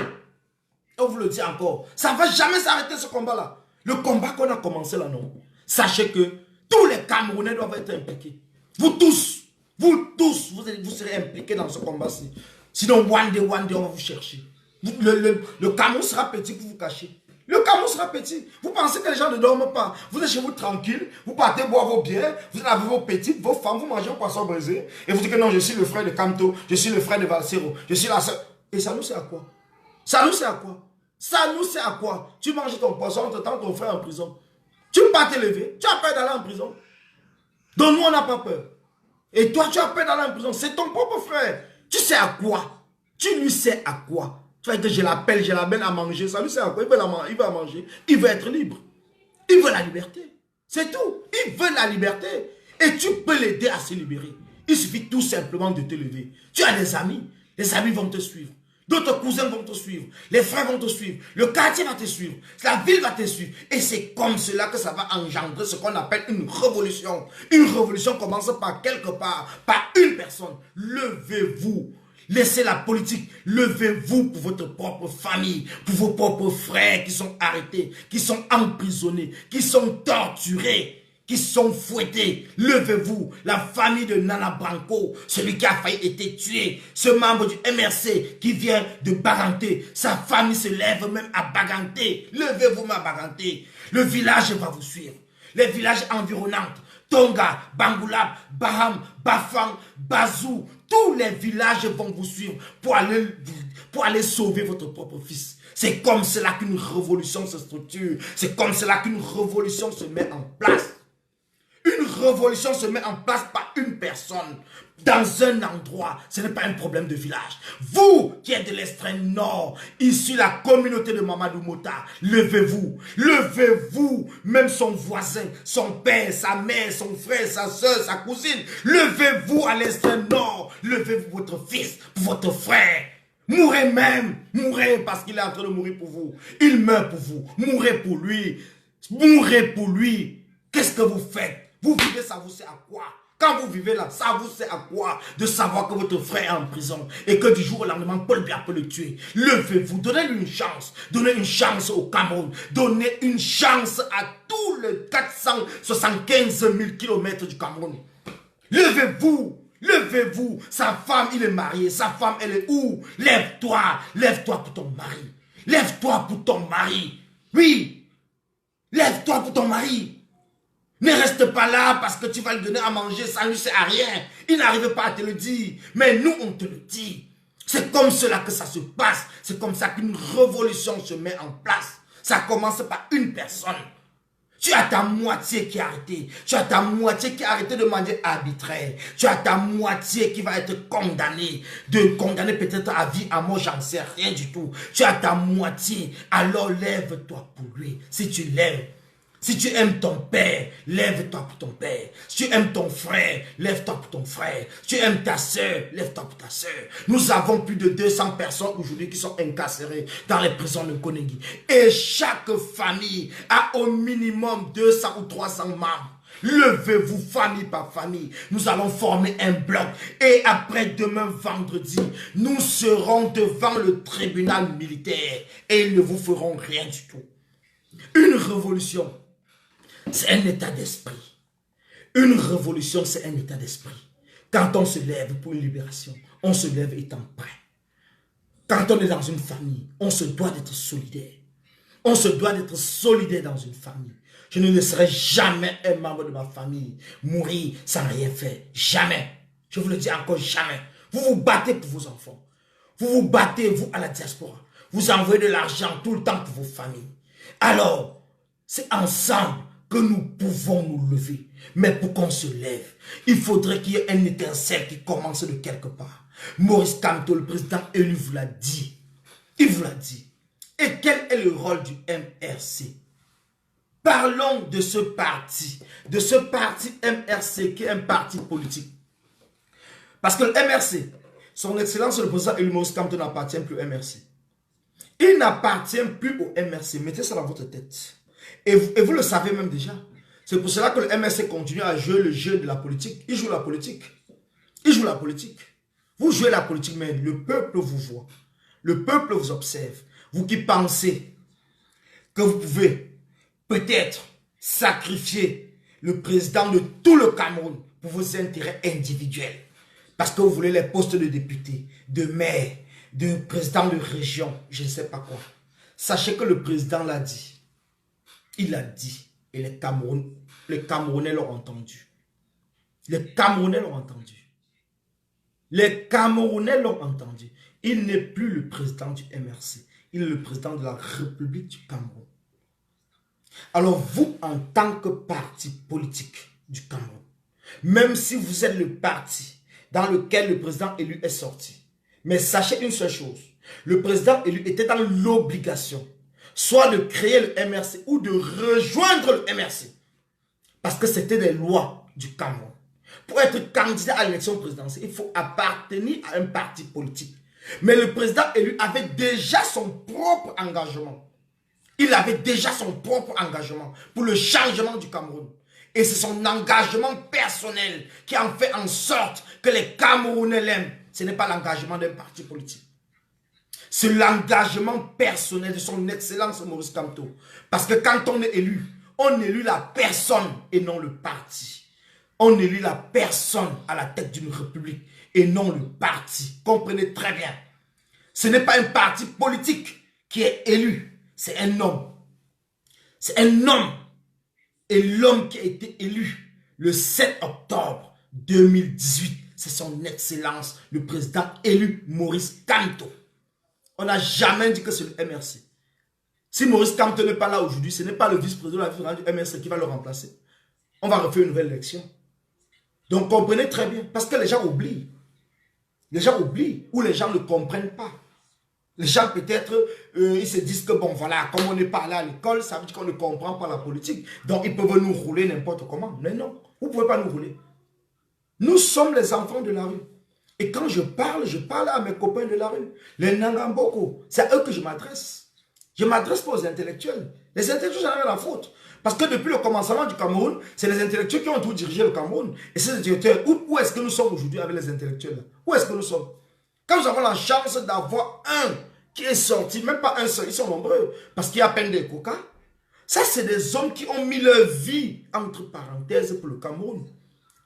On vous le dit encore. Ça ne va jamais s'arrêter ce combat-là. Le combat qu'on a commencé là, non. Sachez que tous les Camerounais doivent être impliqués. Vous tous, vous serez impliqués dans ce combat-ci. Sinon, one day, on va vous chercher. Le Cameroun sera petit pour vous cacher. Le Cameroun sera petit. Vous pensez que les gens ne dorment pas. Vous êtes chez vous tranquille. Vous partez boire vos bières. Vous avez vos petites, vos femmes. Vous mangez un poisson brisé. Et vous dites que non, je suis le frère de Camto. Je suis le frère de Valsero. Je suis la soeur. Et ça nous sert à quoi? Ça nous sert à quoi? Ça nous sert à quoi? Tu manges ton poisson, entre-temps ton frère en prison. Tu ne peux pas te lever. Tu as peur d'aller en prison. Donc nous, on n'a pas peur. Et toi, tu as peur d'aller en prison. C'est ton propre frère. Tu sais à quoi? Tu lui sais à quoi? Tu vois que je l'appelle, je l'amène à manger. Ça lui sert à quoi? Il veut manger. Il veut être libre. Il veut la liberté. C'est tout. Il veut la liberté. Et tu peux l'aider à se libérer. Il suffit tout simplement de te lever. Tu as des amis. Les amis vont te suivre. D'autres cousins vont te suivre. Les frères vont te suivre. Le quartier va te suivre. La ville va te suivre. Et c'est comme cela que ça va engendrer ce qu'on appelle une révolution. Une révolution commence par quelque part, par une personne. Levez-vous. Laissez la politique, levez-vous pour votre propre famille, pour vos propres frères qui sont arrêtés, qui sont emprisonnés, qui sont torturés, qui sont fouettés. Levez-vous, la famille de Nana Branco, celui qui a failli être tué, ce membre du MRC qui vient de Baganté, sa famille se lève même à Baganté. Levez-vous, ma Baganté. Le village va vous suivre, les villages environnants. Tonga, Bangoulab, Baham, Bafang, Bazou, tous les villages vont vous suivre pour aller sauver votre propre fils. C'est comme cela qu'une révolution se structure. C'est comme cela qu'une révolution se met en place. Une révolution se met en place par une personne dans un endroit. Ce n'est pas un problème de village. Vous qui êtes de l'extrême nord, issu de la communauté de Mamadou Mota, levez-vous. Levez-vous. Même son voisin, son père, sa mère, son frère, sa soeur, sa cousine. Levez-vous à l'extrême nord. Levez-vous votre fils, votre frère. Mourrez même. Mourrez parce qu'il est en train de mourir pour vous. Il meurt pour vous. Mourrez pour lui. Mourrez pour lui. Qu'est-ce que vous faites? Vous vivez, ça vous sert à quoi? Quand vous vivez là, ça vous sert à quoi de savoir que votre frère est en prison et que du jour au lendemain, Paul Biya peut le tuer? Levez-vous, donnez-lui une chance. Donnez une chance au Cameroun. Donnez une chance à tous les 475 000 km du Cameroun. Levez-vous. Levez-vous. Sa femme, il est marié. Sa femme, elle est où? Lève-toi. Lève-toi pour ton mari. Lève-toi pour ton mari. Oui. Lève-toi pour ton mari. Ne reste pas là parce que tu vas lui donner à manger, ça ne lui sert à rien. Il n'arrive pas à te le dire. Mais nous, on te le dit. C'est comme cela que ça se passe. C'est comme ça qu'une révolution se met en place. Ça commence par une personne. Tu as ta moitié qui est arrêtée. Tu as ta moitié qui a arrêté de manger arbitraire. Tu as ta moitié qui va être condamnée. Condamnée peut-être à vie, à mort, j'en sais rien du tout. Tu as ta moitié. Alors lève-toi pour lui. Si tu lèves, Si tu aimes ton père, lève-toi pour ton père. Si tu aimes ton frère, lève-toi pour ton frère. Si tu aimes ta soeur, lève-toi pour ta soeur. Nous avons plus de 200 personnes aujourd'hui qui sont incarcérées dans les prisons de Konegi. Et chaque famille a au minimum 200 ou 300 membres. Levez-vous famille par famille. Nous allons former un bloc. Et après demain vendredi, nous serons devant le tribunal militaire. Et ils ne vous feront rien du tout. Une révolution, c'est un état d'esprit. Une révolution, c'est un état d'esprit. Quand on se lève pour une libération, on se lève étant prêt. Quand on est dans une famille, on se doit d'être solidaire. On se doit d'être solidaire dans une famille. Je ne laisserai jamais un membre de ma famille mourir sans rien faire. Jamais. Je vous le dis encore, jamais. Vous vous battez pour vos enfants. Vous vous battez, vous, à la diaspora. Vous envoyez de l'argent tout le temps pour vos familles. Alors, c'est ensemble que nous pouvons nous lever. Mais pour qu'on se lève, il faudrait qu'il y ait un étincelle qui commence de quelque part. Maurice Kamto, le président élu, vous l'a dit. Il vous l'a dit. Et quel est le rôle du MRC? Parlons de ce parti MRC qui est un parti politique. Parce que le MRC, son excellence le président élu Maurice Kamto n'appartient plus au MRC. Il n'appartient plus au MRC. Mettez ça dans votre tête. Et vous le savez même déjà. C'est pour cela que le MRC continue à jouer le jeu de la politique. Il joue la politique. Il joue la politique. Vous jouez la politique, mais le peuple vous voit. Le peuple vous observe. Vous qui pensez que vous pouvez peut-être sacrifier le président de tout le Cameroun pour vos intérêts individuels. Parce que vous voulez les postes de députés, de maire, de président de région, je ne sais pas quoi. Sachez que le président l'a dit. Il l'a dit. Et les Camerounais l'ont entendu. Les Camerounais l'ont entendu. Les Camerounais l'ont entendu. Il n'est plus le président du MRC. Il est le président de la République du Cameroun. Alors vous, en tant que parti politique du Cameroun, même si vous êtes le parti dans lequel le président élu est sorti, mais sachez une seule chose, le président élu était dans l'obligation soit de créer le MRC ou de rejoindre le MRC. Parce que c'était des lois du Cameroun. Pour être candidat à l'élection présidentielle, il faut appartenir à un parti politique. Mais le président élu avait déjà son propre engagement. Il avait déjà son propre engagement pour le changement du Cameroun. Et c'est son engagement personnel qui en fait en sorte que les Camerounais l'aiment. Ce n'est pas l'engagement d'un parti politique. C'est l'engagement personnel de son excellence Maurice Kamto. Parce que quand on élit la personne et non le parti. On élit la personne à la tête d'une république et non le parti. Comprenez très bien. Ce n'est pas un parti politique qui est élu. C'est un homme. C'est un homme. Et l'homme qui a été élu le 7 octobre 2018, c'est son excellence, le président élu Maurice Kamto. On n'a jamais dit que c'est le MRC. Si Maurice Kamto n'est pas là aujourd'hui, ce n'est pas le vice-président du MRC qui va le remplacer. On va refaire une nouvelle élection. Donc comprenez très bien, parce que les gens oublient. Les gens oublient ou les gens ne comprennent pas. Les gens peut-être, ils se disent que bon voilà, comme on n'est pas allé à l'école, ça veut dire qu'on ne comprend pas la politique. Donc ils peuvent nous rouler n'importe comment. Mais non, vous ne pouvez pas nous rouler. Nous sommes les enfants de la rue. Et quand je parle à mes copains de la rue. Les Nangamboko, c'est à eux que je m'adresse. Je ne m'adresse pas aux intellectuels. Les intellectuels, j'en ai rien à foutre. Parce que depuis le commencement du Cameroun, c'est les intellectuels qui ont tout dirigé le Cameroun. Et ces intellectuels, où est-ce que nous sommes aujourd'hui avec les intellectuels? Où est-ce que nous sommes? Quand nous avons la chance d'avoir un qui est sorti, même pas un seul, ils sont nombreux, parce qu'il y a à peine des coca. Ça, c'est des hommes qui ont mis leur vie entre parenthèses pour le Cameroun.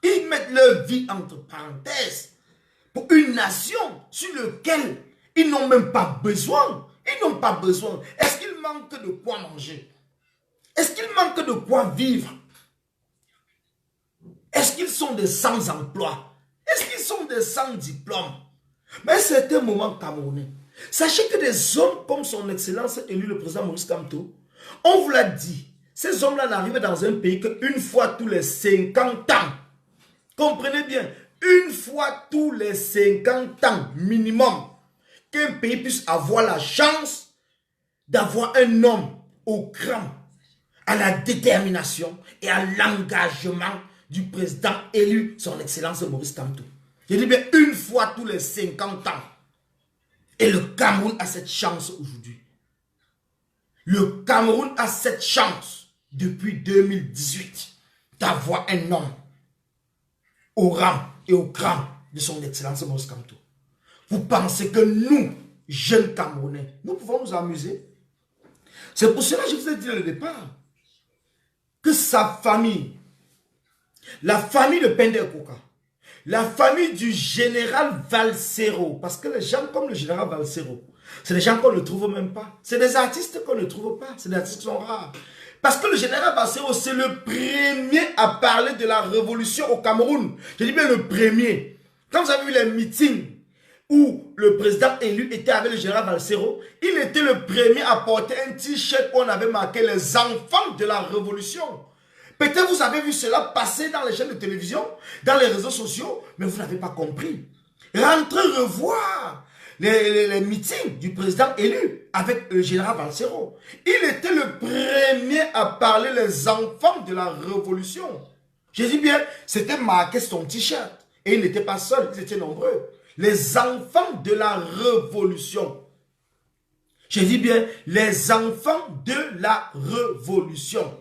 Ils mettent leur vie entre parenthèses pour une nation sur laquelle ils n'ont même pas besoin. Ils n'ont pas besoin. Est-ce qu'il manque de quoi manger? Est-ce qu'il manque de quoi vivre? Est-ce qu'ils sont des sans-emploi? Est-ce qu'ils sont des sans-diplôme? Mais à un certain moment camerounais, sachez que des hommes comme son excellence élu le président Maurice Kamto, on vous l'a dit, ces hommes-là n'arrivent dans un pays qu'une fois tous les 50 ans. Comprenez bien, une fois tous les 50 ans minimum, qu'un pays puisse avoir la chance d'avoir un homme au cran, à la détermination et à l'engagement du président élu, son Excellence Maurice Kamto. Je dis bien une fois tous les 50 ans. Et le Cameroun a cette chance aujourd'hui. Le Cameroun a cette chance depuis 2018 d'avoir un homme au rang et au cran de son Excellence Maurice Kamto. Vous pensez que nous, jeunes Camerounais, nous pouvons nous amuser? C'est pour cela que je vous ai dit au départ que sa famille, la famille de Pende Ekoka, la famille du général Valsero, parce que les gens comme le général Valsero, c'est des gens qu'on ne trouve même pas. C'est des artistes qu'on ne trouve pas. C'est des artistes qui sont rares. Parce que le général Valsero, c'est le premier à parler de la révolution au Cameroun. Je dis bien le premier. Quand vous avez vu les meetings où le président élu était avec le général Valsero, il était le premier à porter un t-shirt où on avait marqué les enfants de la révolution. Peut-être vous avez vu cela passer dans les chaînes de télévision, dans les réseaux sociaux, mais vous n'avez pas compris. Rentrez revoir les meetings du président élu avec le général Valsero. Il était le premier à parler les enfants de la révolution. Je dis bien, c'était marqué son t-shirt. Et il n'était pas seul, ils étaient nombreux. Les enfants de la révolution. Je dis bien, les enfants de la révolution.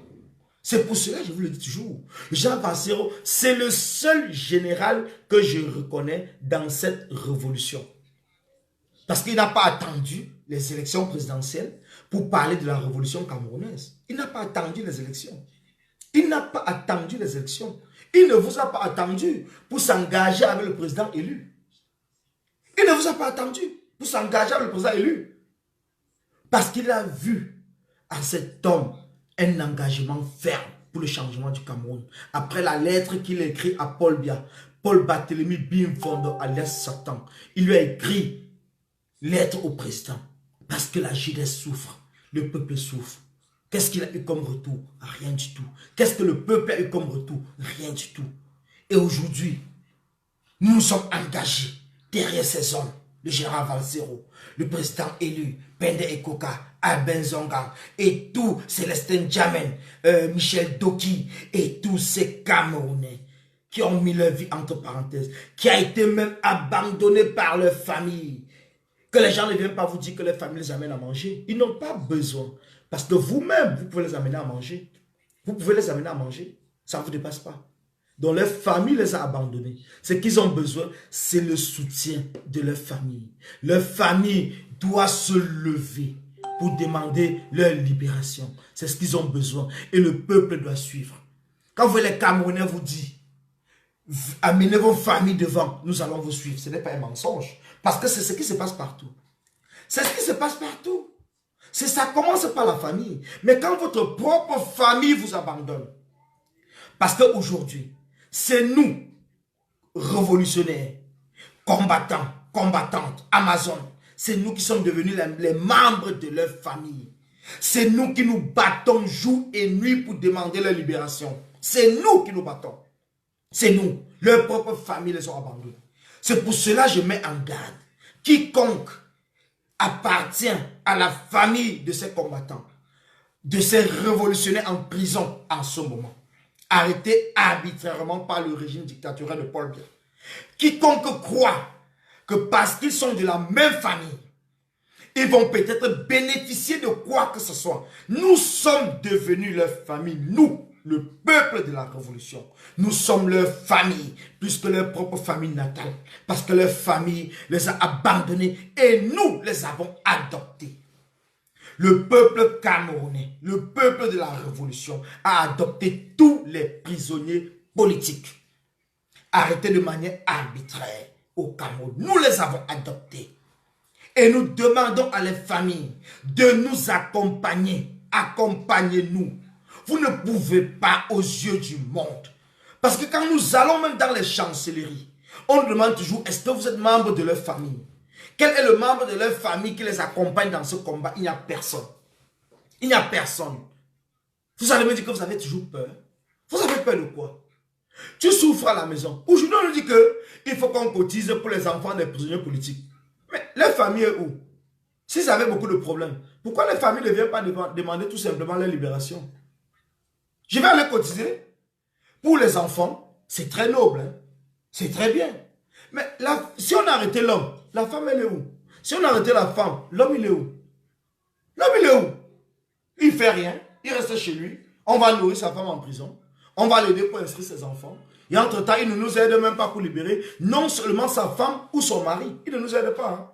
C'est pour cela que je vous le dis toujours. Jean Valsero, c'est le seul général que je reconnais dans cette révolution. Parce qu'il n'a pas attendu les élections présidentielles pour parler de la révolution camerounaise. Il n'a pas attendu les élections. Il n'a pas attendu les élections. Il ne vous a pas attendu pour s'engager avec le président élu. Il ne vous a pas attendu pour s'engager avec le président élu. Parce qu'il a vu à cet homme un engagement ferme pour le changement du Cameroun. Après la lettre qu'il a écrite à Paul Biya, Paul Barthélemy Bimfondo alias Satan, il lui a écrit lettre au président. Parce que la jeunesse souffre, le peuple souffre. Qu'est-ce qu'il a eu comme retour? Rien du tout. Qu'est-ce que le peuple a eu comme retour? Rien du tout. Et aujourd'hui, nous sommes engagés derrière ces hommes. Le général Valsero, le président élu, Pende Ekoka, Albin Zonga, et tous Célestin Djamen, Michel Doki, et tous ces Camerounais qui ont mis leur vie entre parenthèses, qui a été même abandonné par leur famille. Que les gens ne viennent pas vous dire que les familles les amènent à manger. Ils n'ont pas besoin. Parce que vous-même, vous pouvez les amener à manger. Vous pouvez les amener à manger. Ça ne vous dépasse pas. Donc leur famille les a abandonnés. Ce qu'ils ont besoin, c'est le soutien de leur famille. Leur famille doit se lever pour demander leur libération. C'est ce qu'ils ont besoin. Et le peuple doit suivre. Quand vous les Camerounais vous disent, amenez vos familles devant, nous allons vous suivre. Ce n'est pas un mensonge. Parce que c'est ce qui se passe partout. C'est ce qui se passe partout. Ça commence par la famille. Mais quand votre propre famille vous abandonne, parce qu'aujourd'hui, c'est nous, révolutionnaires, combattants, combattantes, Amazon, c'est nous qui sommes devenus les membres de leur famille. C'est nous qui nous battons jour et nuit pour demander leur libération. C'est nous qui nous battons. C'est nous. Leurs propres familles les ont abandonnés. C'est pour cela que je mets en garde. Quiconque appartient à la famille de ces combattants, de ces révolutionnaires en prison en ce moment, arrêtés arbitrairement par le régime dictatorial de Paul Biya. Quiconque croit que parce qu'ils sont de la même famille, ils vont peut-être bénéficier de quoi que ce soit. Nous sommes devenus leur famille, nous, le peuple de la révolution. Nous sommes leur famille, plus que leur propre famille natale. Parce que leur famille les a abandonnés et nous les avons adoptés. Le peuple camerounais, le peuple de la révolution a adopté tous les prisonniers politiques arrêtés de manière arbitraire au Cameroun. Nous les avons adoptés. Et nous demandons à les familles de nous accompagner. Accompagnez-nous. Vous ne pouvez pas aux yeux du monde. Parce que quand nous allons même dans les chancelleries, on nous demande toujours, est-ce que vous êtes membre de leur famille? Quel est le membre de leur famille qui les accompagne dans ce combat? Il n'y a personne. Il n'y a personne. Vous allez me dire que vous avez toujours peur. Vous avez peur de quoi? Tu souffres à la maison. Aujourd'hui, on nous dit qu'il faut qu'on cotise pour les enfants des prisonniers politiques. Mais les familles où? S'ils avaient beaucoup de problèmes, pourquoi les familles ne viennent pas demander tout simplement leur libération? Je vais aller cotiser. Pour les enfants, c'est très noble. Hein? C'est très bien. Mais si on arrêtait l'homme, la femme, elle est où? Si on arrêtait la femme, l'homme, il est où? L'homme, il est où? Il ne fait rien. Il reste chez lui. On va nourrir sa femme en prison. On va l'aider pour inscrire ses enfants. Et entre-temps, il ne nous aide même pas pour libérer non seulement sa femme ou son mari. Il ne nous aide pas. Hein?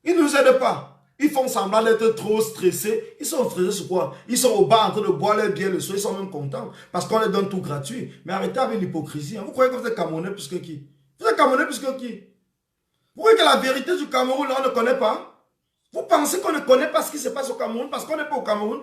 Il ne nous aide pas. Ils font semblant d'être trop stressés. Ils sont stressés sur quoi? Ils sont au bar en train de boire leur bière le soir. Ils sont même contents parce qu'on leur donne tout gratuit. Mais arrêtez avec l'hypocrisie. Hein? Vous croyez que vous êtes Camerounais plus que qui? Vous êtes Camerounais plus que qui? Vous croyez que la vérité du Cameroun, là, on ne connaît pas? Vous pensez qu'on ne connaît pas ce qui se passe au Cameroun parce qu'on n'est pas au Cameroun?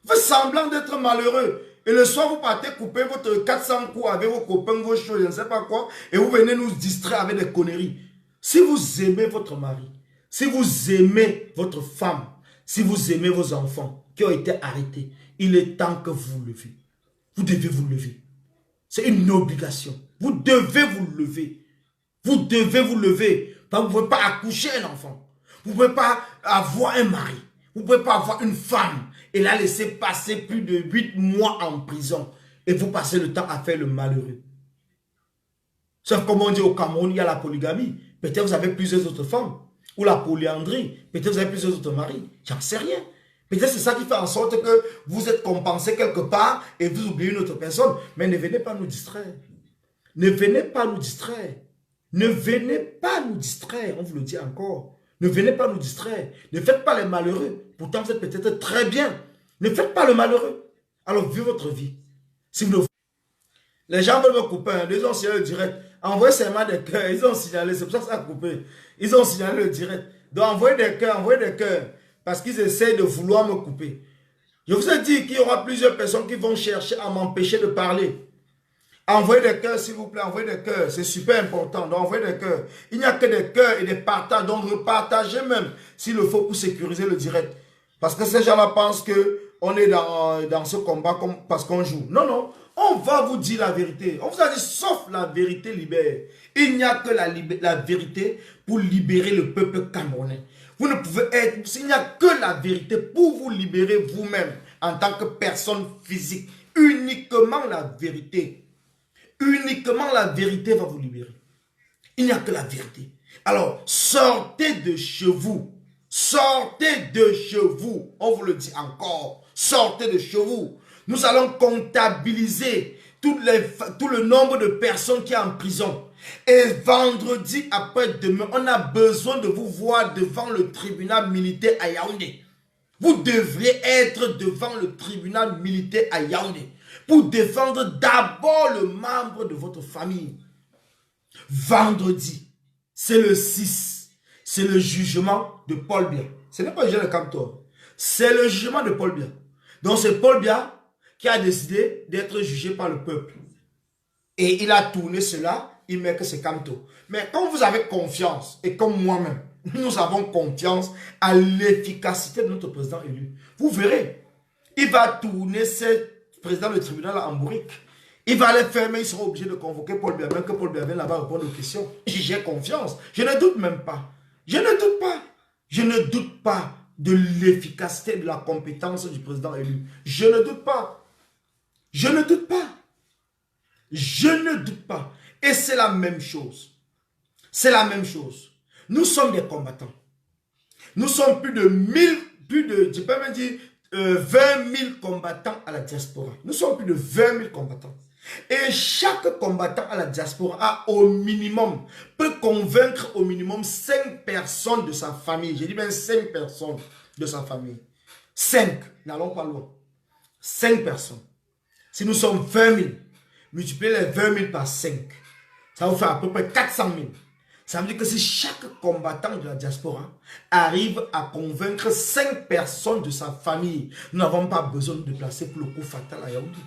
Vous faites semblant d'être malheureux. Et le soir, vous partez couper votre 400 coups avec vos copains, vos choses, je ne sais pas quoi. Et vous venez nous distraire avec des conneries. Si vous aimez votre mari, si vous aimez votre femme, si vous aimez vos enfants qui ont été arrêtés, il est temps que vous vous levez. Vous devez vous lever. C'est une obligation. Vous devez vous lever. Vous devez vous lever. Vous ne pouvez pas accoucher un enfant. Vous ne pouvez pas avoir un mari. Vous ne pouvez pas avoir une femme et la laisser passer plus de 8 mois en prison. Et vous passez le temps à faire le malheureux. Sauf comme on dit au Cameroun, il y a la polygamie. Peut-être vous avez plusieurs autres femmes. Ou la polyandrie. Peut-être vous avez plusieurs autres maris. J'en sais rien. Peut-être c'est ça qui fait en sorte que vous êtes compensé quelque part et vous oubliez une autre personne. Mais ne venez pas nous distraire. Ne venez pas nous distraire. Ne venez pas nous distraire. On vous le dit encore. Ne venez pas nous distraire. Ne faites pas les malheureux. Pourtant, vous êtes peut-être très bien. Ne faites pas le malheureux. Alors, vivez votre vie. Si vous le... Les gens veulent me couper. Hein. Ils ont signalé le direct. Envoyez seulement des cœurs. Ils ont signalé. C'est pour ça que ça a coupé. Ils ont signalé le direct. Donc, envoyez des cœurs. Envoyez des cœurs. Parce qu'ils essayent de vouloir me couper. Je vous ai dit qu'il y aura plusieurs personnes qui vont chercher à m'empêcher de parler. Envoyez des cœurs, s'il vous plaît, envoyez des cœurs. C'est super important. Donc, envoyez des cœurs. Il n'y a que des cœurs et des partages. Donc, repartagez même s'il le faut pour sécuriser le direct. Parce que ces gens-là pensent qu'on est dans ce combat parce qu'on joue. Non, non. On va vous dire la vérité. On vous a dit, sauf la vérité libère. Il n'y a que la vérité pour libérer le peuple camerounais. Vous ne pouvez être... Il n'y a que la vérité pour vous libérer vous-même en tant que personne physique. Uniquement la vérité. Uniquement la vérité va vous libérer. Il n'y a que la vérité. Alors, sortez de chez vous. Sortez de chez vous. On vous le dit encore. Sortez de chez vous. Nous allons comptabiliser tout le nombre de personnes qui sont en prison. Et vendredi après-demain, on a besoin de vous voir devant le tribunal militaire à Yaoundé. Vous devriez être devant le tribunal militaire à Yaoundé pour défendre d'abord le membre de votre famille. Vendredi, c'est le 6. C'est le jugement de Paul Biya. Ce n'est pas le juge de Camtor. C'est le jugement de Paul Biya. Donc c'est Paul Biya qui a décidé d'être jugé par le peuple. Et il a tourné cela, il met que c'est Camtor. Mais quand vous avez confiance, et comme moi-même, nous avons confiance à l'efficacité de notre président élu. Vous verrez, il va tourner ce président du tribunal en bourrique. Il va les fermer, ils seront obligés de convoquer Paul Biya, même que Paul Biya vienne là-bas répondre aux questions. J'ai confiance, je ne doute même pas. Je ne doute pas. Je ne doute pas de l'efficacité, de la compétence du président élu. Je ne doute pas. Je ne doute pas. Je ne doute pas. Et c'est la même chose. C'est la même chose. Nous sommes des combattants. Nous sommes plus de 1000, je peux même dire 20 000 combattants à la diaspora. Nous sommes plus de 20 000 combattants. Et chaque combattant à la diaspora a au minimum, peut convaincre au minimum 5 personnes de sa famille. J'ai dit bien 5 personnes de sa famille. 5, n'allons pas loin. 5 personnes. Si nous sommes 20 000, multipliez les 20 000 par 5. Ça vous fait à peu près 400 000. Ça veut dire que si chaque combattant de la diaspora arrive à convaincre 5 personnes de sa famille, nous n'avons pas besoin de déplacer pour le coup fatal à Yaoundé.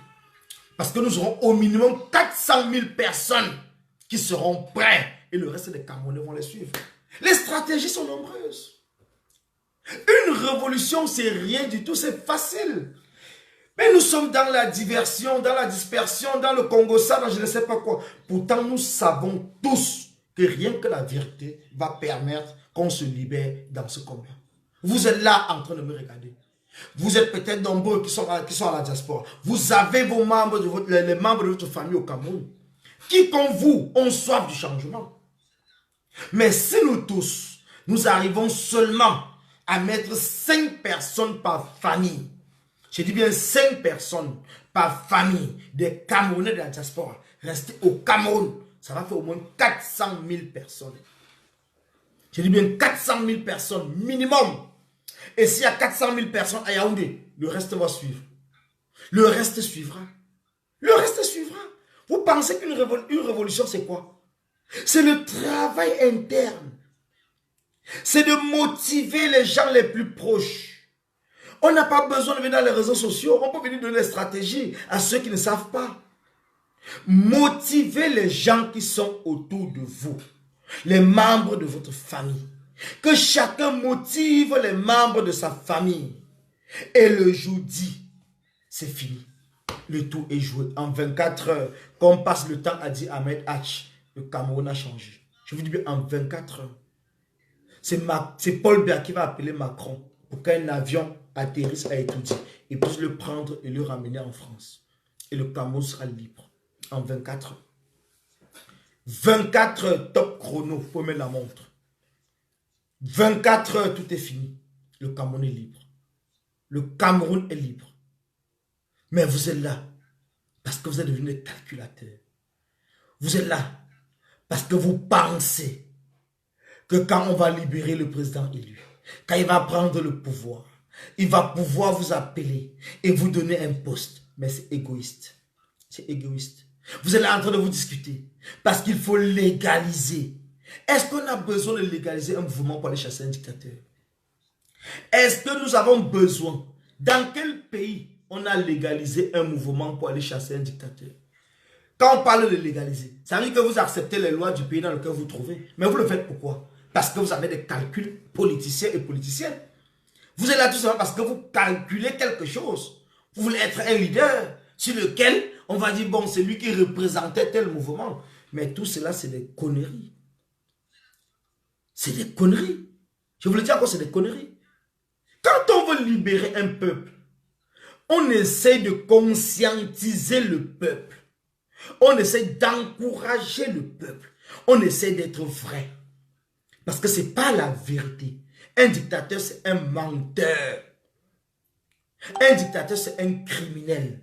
Parce que nous aurons au minimum 400 000 personnes qui seront prêtes et le reste des Camerounais vont les suivre. Les stratégies sont nombreuses. Une révolution, c'est rien du tout, c'est facile. Mais nous sommes dans la diversion, dans la dispersion, dans le Congo-ça, dans je ne sais pas quoi. Pourtant, nous savons tous que rien que la vérité va permettre qu'on se libère dans ce combat. Vous êtes là en train de me regarder. Vous êtes peut-être nombreux qui sont à la diaspora. Vous avez vos membres les membres de votre famille au Cameroun qui, comme vous, ont soif du changement. Mais si nous tous, nous arrivons seulement à mettre 5 personnes par famille, je dis bien 5 personnes par famille des Camerounais de la diaspora, rester au Cameroun, ça va faire au moins 400 000 personnes. Je dis bien 400 000 personnes minimum. Et s'il y a 400 000 personnes à Yaoundé, le reste va suivre. Le reste suivra. Le reste suivra. Vous pensez qu'une révolution, c'est quoi? C'est le travail interne. C'est de motiver les gens les plus proches. On n'a pas besoin de venir dans les réseaux sociaux. On peut venir donner des stratégies à ceux qui ne savent pas. Motivez les gens qui sont autour de vous. Les membres de votre famille. Que chacun motive les membres de sa famille. Et le jour dit, c'est fini. Le tout est joué. En 24 heures, quand on passe le temps, a dit Ahmed Hatch, le Cameroun a changé. Je vous dis bien, en 24 heures. C'est Paul Biya qui va appeler Macron pour qu'un avion atterrisse à Etoudi et puisse le prendre et le ramener en France. Et le Cameroun sera libre en 24 heures. 24 heures top chrono, il faut mettre la montre. 24 heures, tout est fini. Le Cameroun est libre. Le Cameroun est libre. Mais vous êtes là parce que vous êtes devenus des calculateurs. Vous êtes là parce que vous pensez que quand on va libérer le président élu, quand il va prendre le pouvoir, il va pouvoir vous appeler et vous donner un poste. Mais c'est égoïste. C'est égoïste. Vous êtes là en train de vous discuter parce qu'il faut légaliser. Est-ce qu'on a besoin de légaliser un mouvement pour aller chasser un dictateur? Est-ce que nous avons besoin? Dans quel pays on a légalisé un mouvement pour aller chasser un dictateur? Quand on parle de légaliser, ça veut dire que vous acceptez les lois du pays dans lequel vous vous trouvez. Mais vous le faites pourquoi? Parce que vous avez des calculs politiciens et politiciennes. Vous êtes là tout simplement parce que vous calculez quelque chose. Vous voulez être un leader sur lequel on va dire, bon, c'est lui qui représentait tel mouvement. Mais tout cela, c'est des conneries. C'est des conneries. Je vous le dis encore, c'est des conneries. Quand on veut libérer un peuple, on essaie de conscientiser le peuple. On essaie d'encourager le peuple. On essaie d'être vrai. Parce que ce n'est pas la vérité. Un dictateur, c'est un menteur. Un dictateur, c'est un criminel.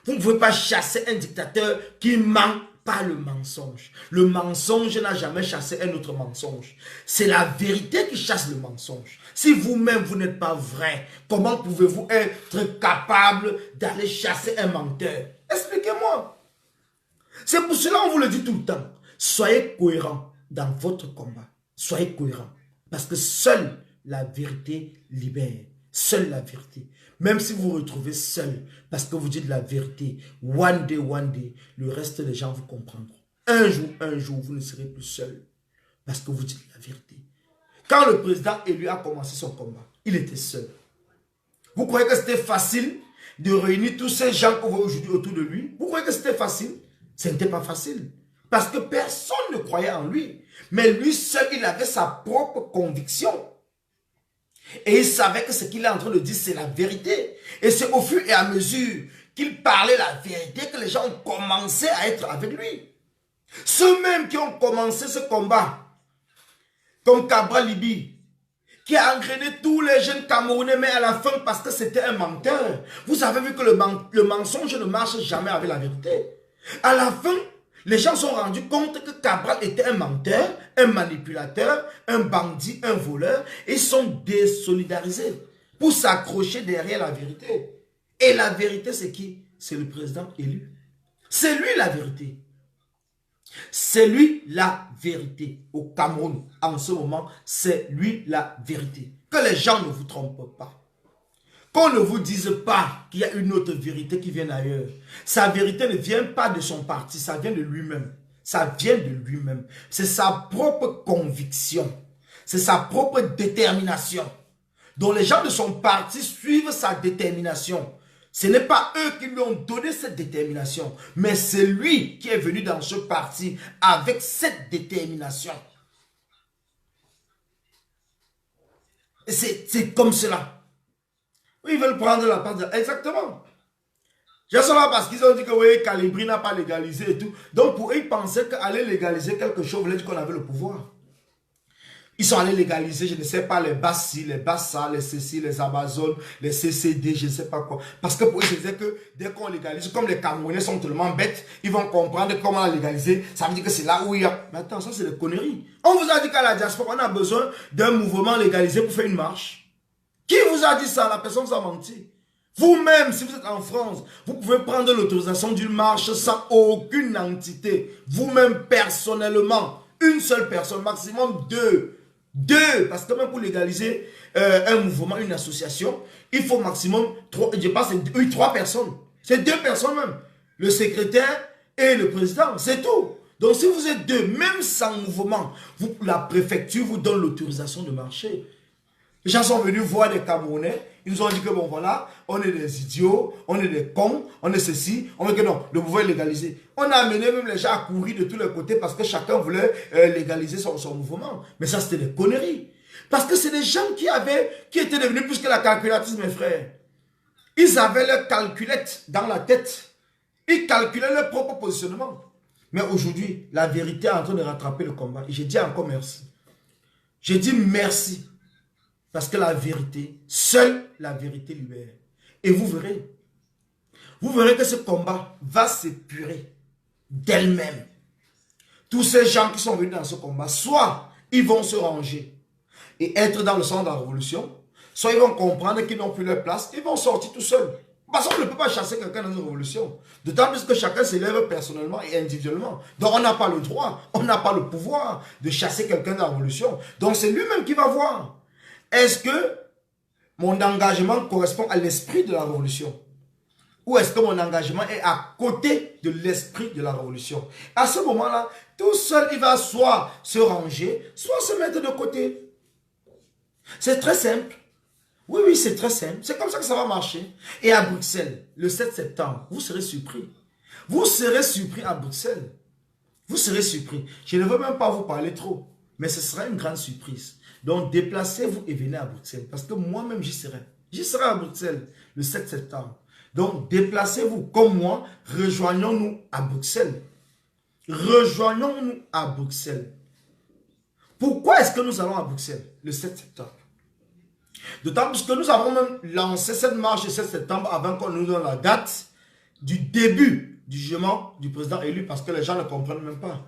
Vous ne pouvez pas chasser un dictateur qui ment par le mensonge. Le mensonge n'a jamais chassé un autre mensonge. C'est la vérité qui chasse le mensonge. Si vous-même, vous n'êtes pas vrai, comment pouvez-vous être capable d'aller chasser un menteur? Expliquez-moi. C'est pour cela qu'on vous le dit tout le temps. Soyez cohérent dans votre combat. Soyez cohérent. Parce que seule la vérité libère. Seule la vérité. Même si vous vous retrouvez seul, parce que vous dites la vérité, one day, le reste des gens vous comprendront. Un jour, vous ne serez plus seul. Parce que vous dites la vérité. Quand le président élu a commencé son combat, il était seul. Vous croyez que c'était facile de réunir tous ces gens qu'on voit aujourd'hui autour de lui? Vous croyez que c'était facile? Ce n'était pas facile. Parce que personne ne croyait en lui. Mais lui seul, il avait sa propre conviction. Et il savait que ce qu'il est en train de dire, c'est la vérité. Et c'est au fur et à mesure qu'il parlait la vérité que les gens ont commencé à être avec lui. Ceux-mêmes qui ont commencé ce combat, comme Cabral Libi, qui a engrainé tous les jeunes Camerounais, mais à la fin, parce que c'était un menteur. Vous avez vu que le mensonge ne marche jamais avec la vérité. À la fin, les gens se sont rendus compte que Cabral était un menteur, un manipulateur, un bandit, un voleur. Et ils sont désolidarisés pour s'accrocher derrière la vérité. Et la vérité, c'est qui? C'est le président élu. C'est lui la vérité. C'est lui la vérité. Au Cameroun, en ce moment, c'est lui la vérité. Que les gens ne vous trompent pas. Qu'on ne vous dise pas qu'il y a une autre vérité qui vient d'ailleurs. Sa vérité ne vient pas de son parti, ça vient de lui-même. Ça vient de lui-même. C'est sa propre conviction. C'est sa propre détermination. Donc les gens de son parti suivent sa détermination. Ce n'est pas eux qui lui ont donné cette détermination, mais c'est lui qui est venu dans ce parti avec cette détermination. Et c'est comme cela. Oui, veulent prendre la place. Exactement. J'ai ça là parce qu'ils ont dit que oui, Calibri n'a pas légalisé et tout. Donc pour eux, ils pensaient qu'aller légaliser quelque chose voulait dire qu'on avait le pouvoir. Ils sont allés légaliser, je ne sais pas, les Bassi, les Bassa, les CC, les Amazones, les CCD, je ne sais pas quoi. Parce que pour eux, je disais que dès qu'on légalise, comme les Camerounais sont tellement bêtes, ils vont comprendre comment la légaliser. Ça veut dire que c'est là où il y a... Mais attends, ça c'est des conneries. On vous a dit qu'à la diaspora, on a besoin d'un mouvement légalisé pour faire une marche. Qui vous a dit ça? La personne vous a menti. Vous-même, si vous êtes en France, vous pouvez prendre l'autorisation d'une marche sans aucune entité. Vous-même, personnellement, une seule personne, maximum deux. Deux, parce que même pour légaliser un mouvement, une association, il faut maximum trois personnes. C'est deux personnes même. Le secrétaire et le président, c'est tout. Donc si vous êtes deux, même sans mouvement, la préfecture vous donne l'autorisation de marcher. Les gens sont venus voir des Camerounais, ils nous ont dit que bon voilà, on est des idiots, on est des cons, on est ceci, on veut que non, le pouvoir est légalisé. On a amené même les gens à courir de tous les côtés parce que chacun voulait légaliser son mouvement. Mais ça c'était des conneries. Parce que c'est des gens qui étaient devenus plus que la calculatrice, mes frères. Ils avaient leur calculette dans la tête. Ils calculaient leur propre positionnement. Mais aujourd'hui, la vérité est en train de rattraper le combat. Et j'ai dit encore merci. J'ai dit merci. Parce que la vérité, seule la vérité libère. Et vous verrez que ce combat va s'épurer d'elle-même. Tous ces gens qui sont venus dans ce combat, soit ils vont se ranger et être dans le centre de la révolution, soit ils vont comprendre qu'ils n'ont plus leur place, ils vont sortir tout seuls. Parce qu'on ne peut pas chasser quelqu'un dans une révolution. D'autant plus que chacun s'élève personnellement et individuellement. Donc on n'a pas le droit, on n'a pas le pouvoir de chasser quelqu'un dans la révolution. Donc c'est lui-même qui va voir. Est-ce que mon engagement correspond à l'esprit de la révolution? Ou est-ce que mon engagement est à côté de l'esprit de la révolution? À ce moment-là, tout seul, il va soit se ranger, soit se mettre de côté. C'est très simple. Oui, oui, c'est très simple. C'est comme ça que ça va marcher. Et à Bruxelles, le 7 septembre, vous serez surpris. Vous serez surpris à Bruxelles. Vous serez surpris. Je ne veux même pas vous parler trop, mais ce sera une grande surprise. Donc, déplacez-vous et venez à Bruxelles. Parce que moi-même, j'y serai. J'y serai à Bruxelles le 7 septembre. Donc, déplacez-vous comme moi. Rejoignons-nous à Bruxelles. Rejoignons-nous à Bruxelles. Pourquoi est-ce que nous allons à Bruxelles le 7 septembre? D'autant plus que nous avons même lancé cette marche le 7 septembre avant qu'on nous donne la date du début du jugement du président élu parce que les gens ne comprennent même pas.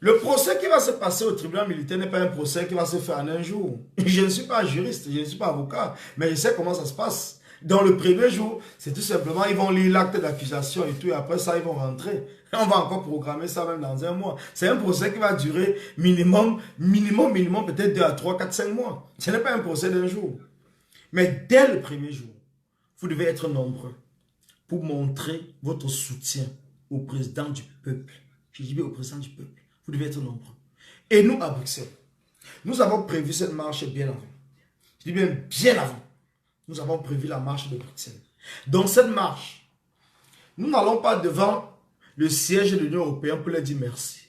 Le procès qui va se passer au tribunal militaire n'est pas un procès qui va se faire en un jour. Je ne suis pas juriste, je ne suis pas avocat, mais je sais comment ça se passe. Dans le premier jour, c'est tout simplement, ils vont lire l'acte d'accusation et tout, et après ça, ils vont rentrer. On va encore programmer ça même dans un mois. C'est un procès qui va durer minimum, peut-être 2 à 3, 4, 5 mois. Ce n'est pas un procès d'un jour. Mais dès le premier jour, vous devez être nombreux pour montrer votre soutien au président du peuple. Je dis bien au président du peuple. Vous devez être nombreux. Et nous, à Bruxelles, nous avons prévu cette marche bien avant. Je dis bien avant. Nous avons prévu la marche de Bruxelles. Dans cette marche, nous n'allons pas devant le siège de l'Union européenne pour leur dire merci.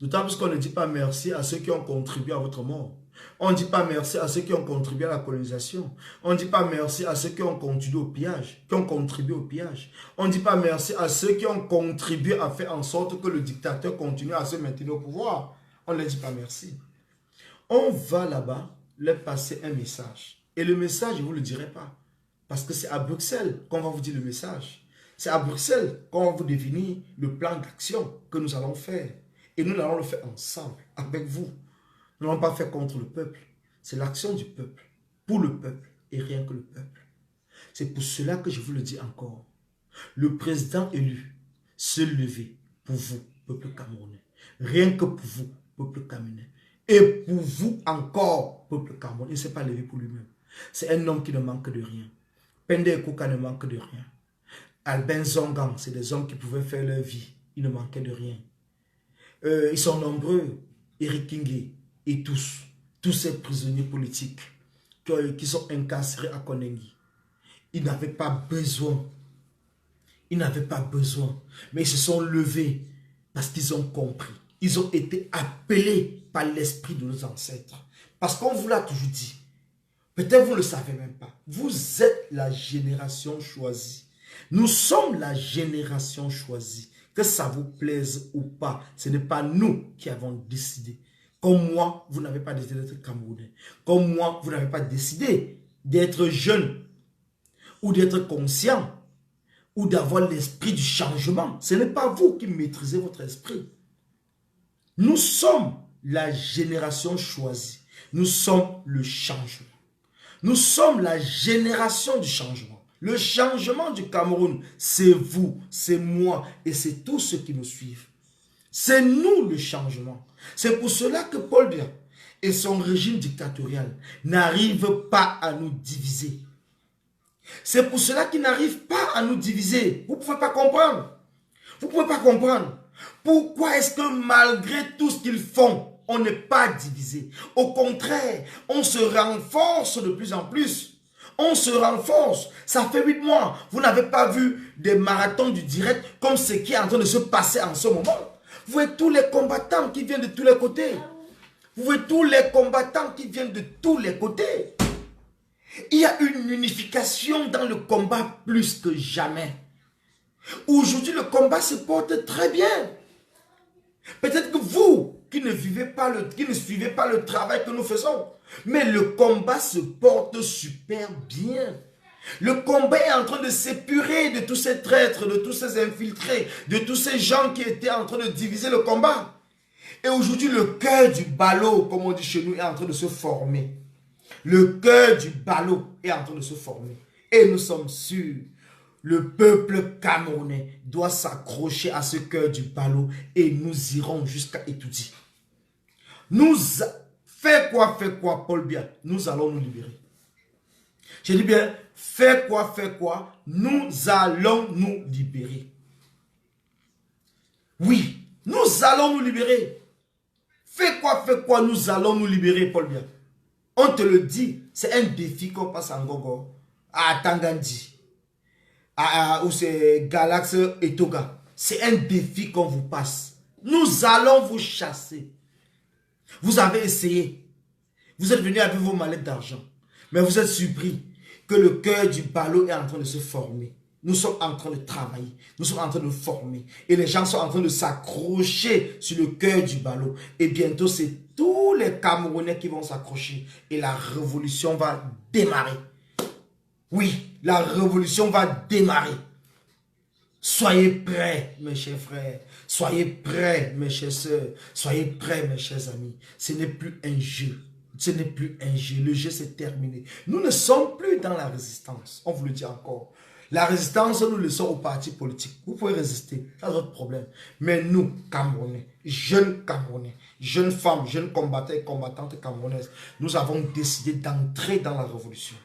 D'autant plus qu'on ne dit pas merci à ceux qui ont contribué à votre mort. On ne dit pas merci à ceux qui ont contribué à la colonisation. On ne dit pas merci à ceux qui ont contribué au pillage. On ne dit pas merci à ceux qui ont contribué à faire en sorte que le dictateur continue à se maintenir au pouvoir. On ne leur dit pas merci. On va là-bas leur passer un message. Et le message, je ne vous le dirai pas. Parce que c'est à Bruxelles qu'on va vous dire le message. C'est à Bruxelles qu'on va vous définir le plan d'action que nous allons faire. Et nous allons le faire ensemble, avec vous. Nous n'allons pas faire contre le peuple. C'est l'action du peuple, pour le peuple et rien que le peuple. C'est pour cela que je vous le dis encore. Le président élu se lever pour vous, peuple camerounais. Rien que pour vous, peuple camerounais. Et pour vous encore, peuple camerounais. Il ne s'est pas levé pour lui-même. C'est un homme qui ne manque de rien. Pende Kouka ne manque de rien. Albin Zongang, c'est des hommes qui pouvaient faire leur vie. Ils ne manquaient de rien. Ils sont nombreux. Eric Kingé et tous ces prisonniers politiques qui sont incarcérés à Konengi. Ils n'avaient pas besoin. Mais ils se sont levés parce qu'ils ont compris. Ils ont été appelés par l'esprit de nos ancêtres. Parce qu'on vous l'a toujours dit. Peut-être vous ne le savez même pas. Vous êtes la génération choisie. Nous sommes la génération choisie. Que ça vous plaise ou pas, ce n'est pas nous qui avons décidé. Comme moi, vous n'avez pas décidé d'être Camerounais. Comme moi, vous n'avez pas décidé d'être jeune ou d'être conscient ou d'avoir l'esprit du changement. Ce n'est pas vous qui maîtrisez votre esprit. Nous sommes la génération choisie. Nous sommes le changement. Nous sommes la génération du changement. Le changement du Cameroun, c'est vous, c'est moi et c'est tous ceux qui nous suivent. C'est nous le changement. C'est pour cela que Paul Biya et son régime dictatorial n'arrivent pas à nous diviser. C'est pour cela qu'ils n'arrivent pas à nous diviser. Vous ne pouvez pas comprendre. Vous ne pouvez pas comprendre. Pourquoi est-ce que malgré tout ce qu'ils font, on n'est pas divisé? Au contraire, on se renforce de plus en plus. On se renforce. Ça fait 8 mois. Vous n'avez pas vu des marathons du direct comme ce qui est en train de se passer en ce moment. Vous voyez tous les combattants qui viennent de tous les côtés. Vous voyez tous les combattants qui viennent de tous les côtés. Il y a une unification dans le combat plus que jamais. Aujourd'hui, le combat se porte très bien. Peut-être que vous, qui ne suivez pas le travail que nous faisons, mais le combat se porte super bien. Le combat est en train de s'épurer de tous ces traîtres, de tous ces infiltrés, de tous ces gens qui étaient en train de diviser le combat. Et aujourd'hui, le cœur du ballot, comme on dit chez nous, est en train de se former. Le cœur du ballot est en train de se former. Et nous sommes sûrs, le peuple camerounais doit s'accrocher à ce cœur du ballot et nous irons jusqu'à Etoudi. Fais quoi, Paul Biya, nous allons nous libérer. Je dis bien, fais quoi, nous allons nous libérer. Oui, nous allons nous libérer. Fais quoi, nous allons nous libérer, Paul Biya. On te le dit, c'est un défi qu'on passe à Ngogo, à Tangandi, ou c'est Galax et Toga. C'est un défi qu'on vous passe. Nous allons vous chasser. Vous avez essayé. Vous êtes venu avec vos mallettes d'argent. Mais vous êtes surpris que le cœur du ballot est en train de se former. Nous sommes en train de travailler. Nous sommes en train de former. Et les gens sont en train de s'accrocher sur le cœur du ballot. Et bientôt, c'est tous les Camerounais qui vont s'accrocher. Et la révolution va démarrer. Oui, la révolution va démarrer. Soyez prêts, mes chers frères. Soyez prêts, mes chères sœurs. Soyez prêts, mes chers amis. Ce n'est plus un jeu. Ce n'est plus un jeu. Le jeu s'est terminé. Nous ne sommes plus dans la résistance. On vous le dit encore. La résistance, nous le laissons aux partis politiques. Vous pouvez résister, pas d'autre problème. Mais nous, Camerounais, jeunes femmes, jeunes combattants et combattantes camerounaises, nous avons décidé d'entrer dans la révolution.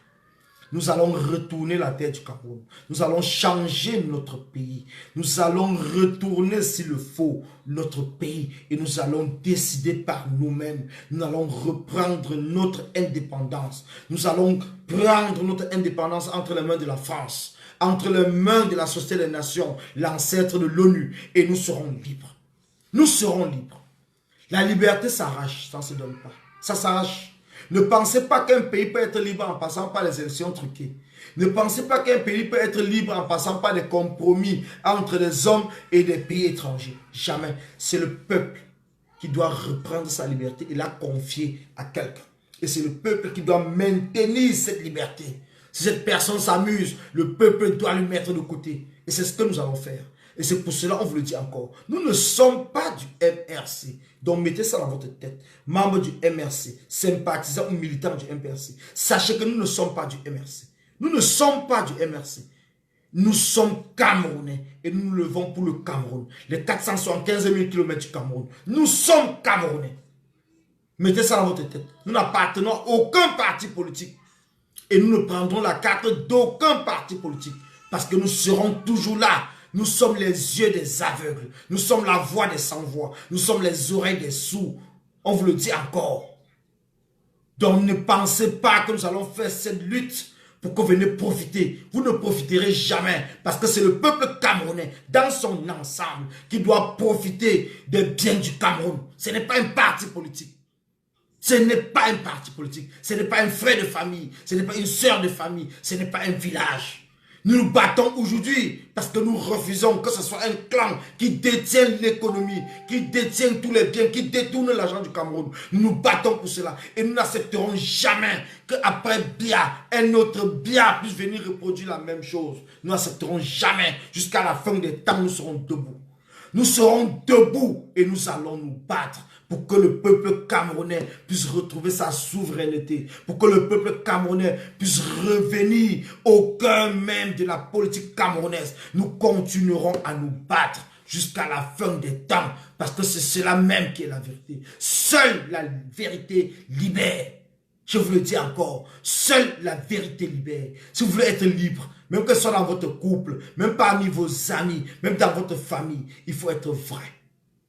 Nous allons retourner la terre du Cameroun. Nous allons changer notre pays. Nous allons retourner, s'il le faut, notre pays. Et nous allons décider par nous-mêmes. Nous allons reprendre notre indépendance. Nous allons prendre notre indépendance entre les mains de la France, entre les mains de la Société des Nations, l'ancêtre de l'ONU. Et nous serons libres. Nous serons libres. La liberté s'arrache, ça ne se donne pas. Ça s'arrache. Ne pensez pas qu'un pays peut être libre en passant par les élections truquées. Ne pensez pas qu'un pays peut être libre en passant par des compromis entre des hommes et des pays étrangers. Jamais. C'est le peuple qui doit reprendre sa liberté et la confier à quelqu'un. Et c'est le peuple qui doit maintenir cette liberté. Si cette personne s'amuse, le peuple doit lui mettre de côté. Et c'est ce que nous allons faire. Et c'est pour cela, on vous le dit encore, nous ne sommes pas du MRC. Donc mettez ça dans votre tête. Membre du MRC, sympathisant ou militant du MRC. Sachez que nous ne sommes pas du MRC. Nous ne sommes pas du MRC. Nous sommes Camerounais et nous nous levons pour le Cameroun. Les 475 000 km du Cameroun. Nous sommes Camerounais. Mettez ça dans votre tête. Nous n'appartenons à aucun parti politique. Et nous ne prendrons la carte d'aucun parti politique. Parce que nous serons toujours là. Nous sommes les yeux des aveugles. Nous sommes la voix des sans-voix. Nous sommes les oreilles des sourds. On vous le dit encore. Donc ne pensez pas que nous allons faire cette lutte pour que vous venez profiter. Vous ne profiterez jamais. Parce que c'est le peuple camerounais dans son ensemble qui doit profiter des biens du Cameroun. Ce n'est pas un parti politique. Ce n'est pas un parti politique, ce n'est pas un frère de famille, ce n'est pas une sœur de famille, ce n'est pas un village. Nous nous battons aujourd'hui parce que nous refusons que ce soit un clan qui détient l'économie, qui détient tous les biens, qui détourne l'argent du Cameroun. Nous nous battons pour cela et nous n'accepterons jamais qu'après Biya, un autre Biya puisse venir reproduire la même chose. Nous n'accepterons jamais. Jusqu'à la fin des temps, nous serons debout. Nous serons debout et nous allons nous battre pour que le peuple camerounais puisse retrouver sa souveraineté, pour que le peuple camerounais puisse revenir au cœur même de la politique camerounaise. Nous continuerons à nous battre jusqu'à la fin des temps, parce que c'est cela même qui est la vérité. Seule la vérité libère. Je vous le dis encore, seule la vérité libère. Si vous voulez être libre, même que ce soit dans votre couple, même parmi vos amis, même dans votre famille, il faut être vrai.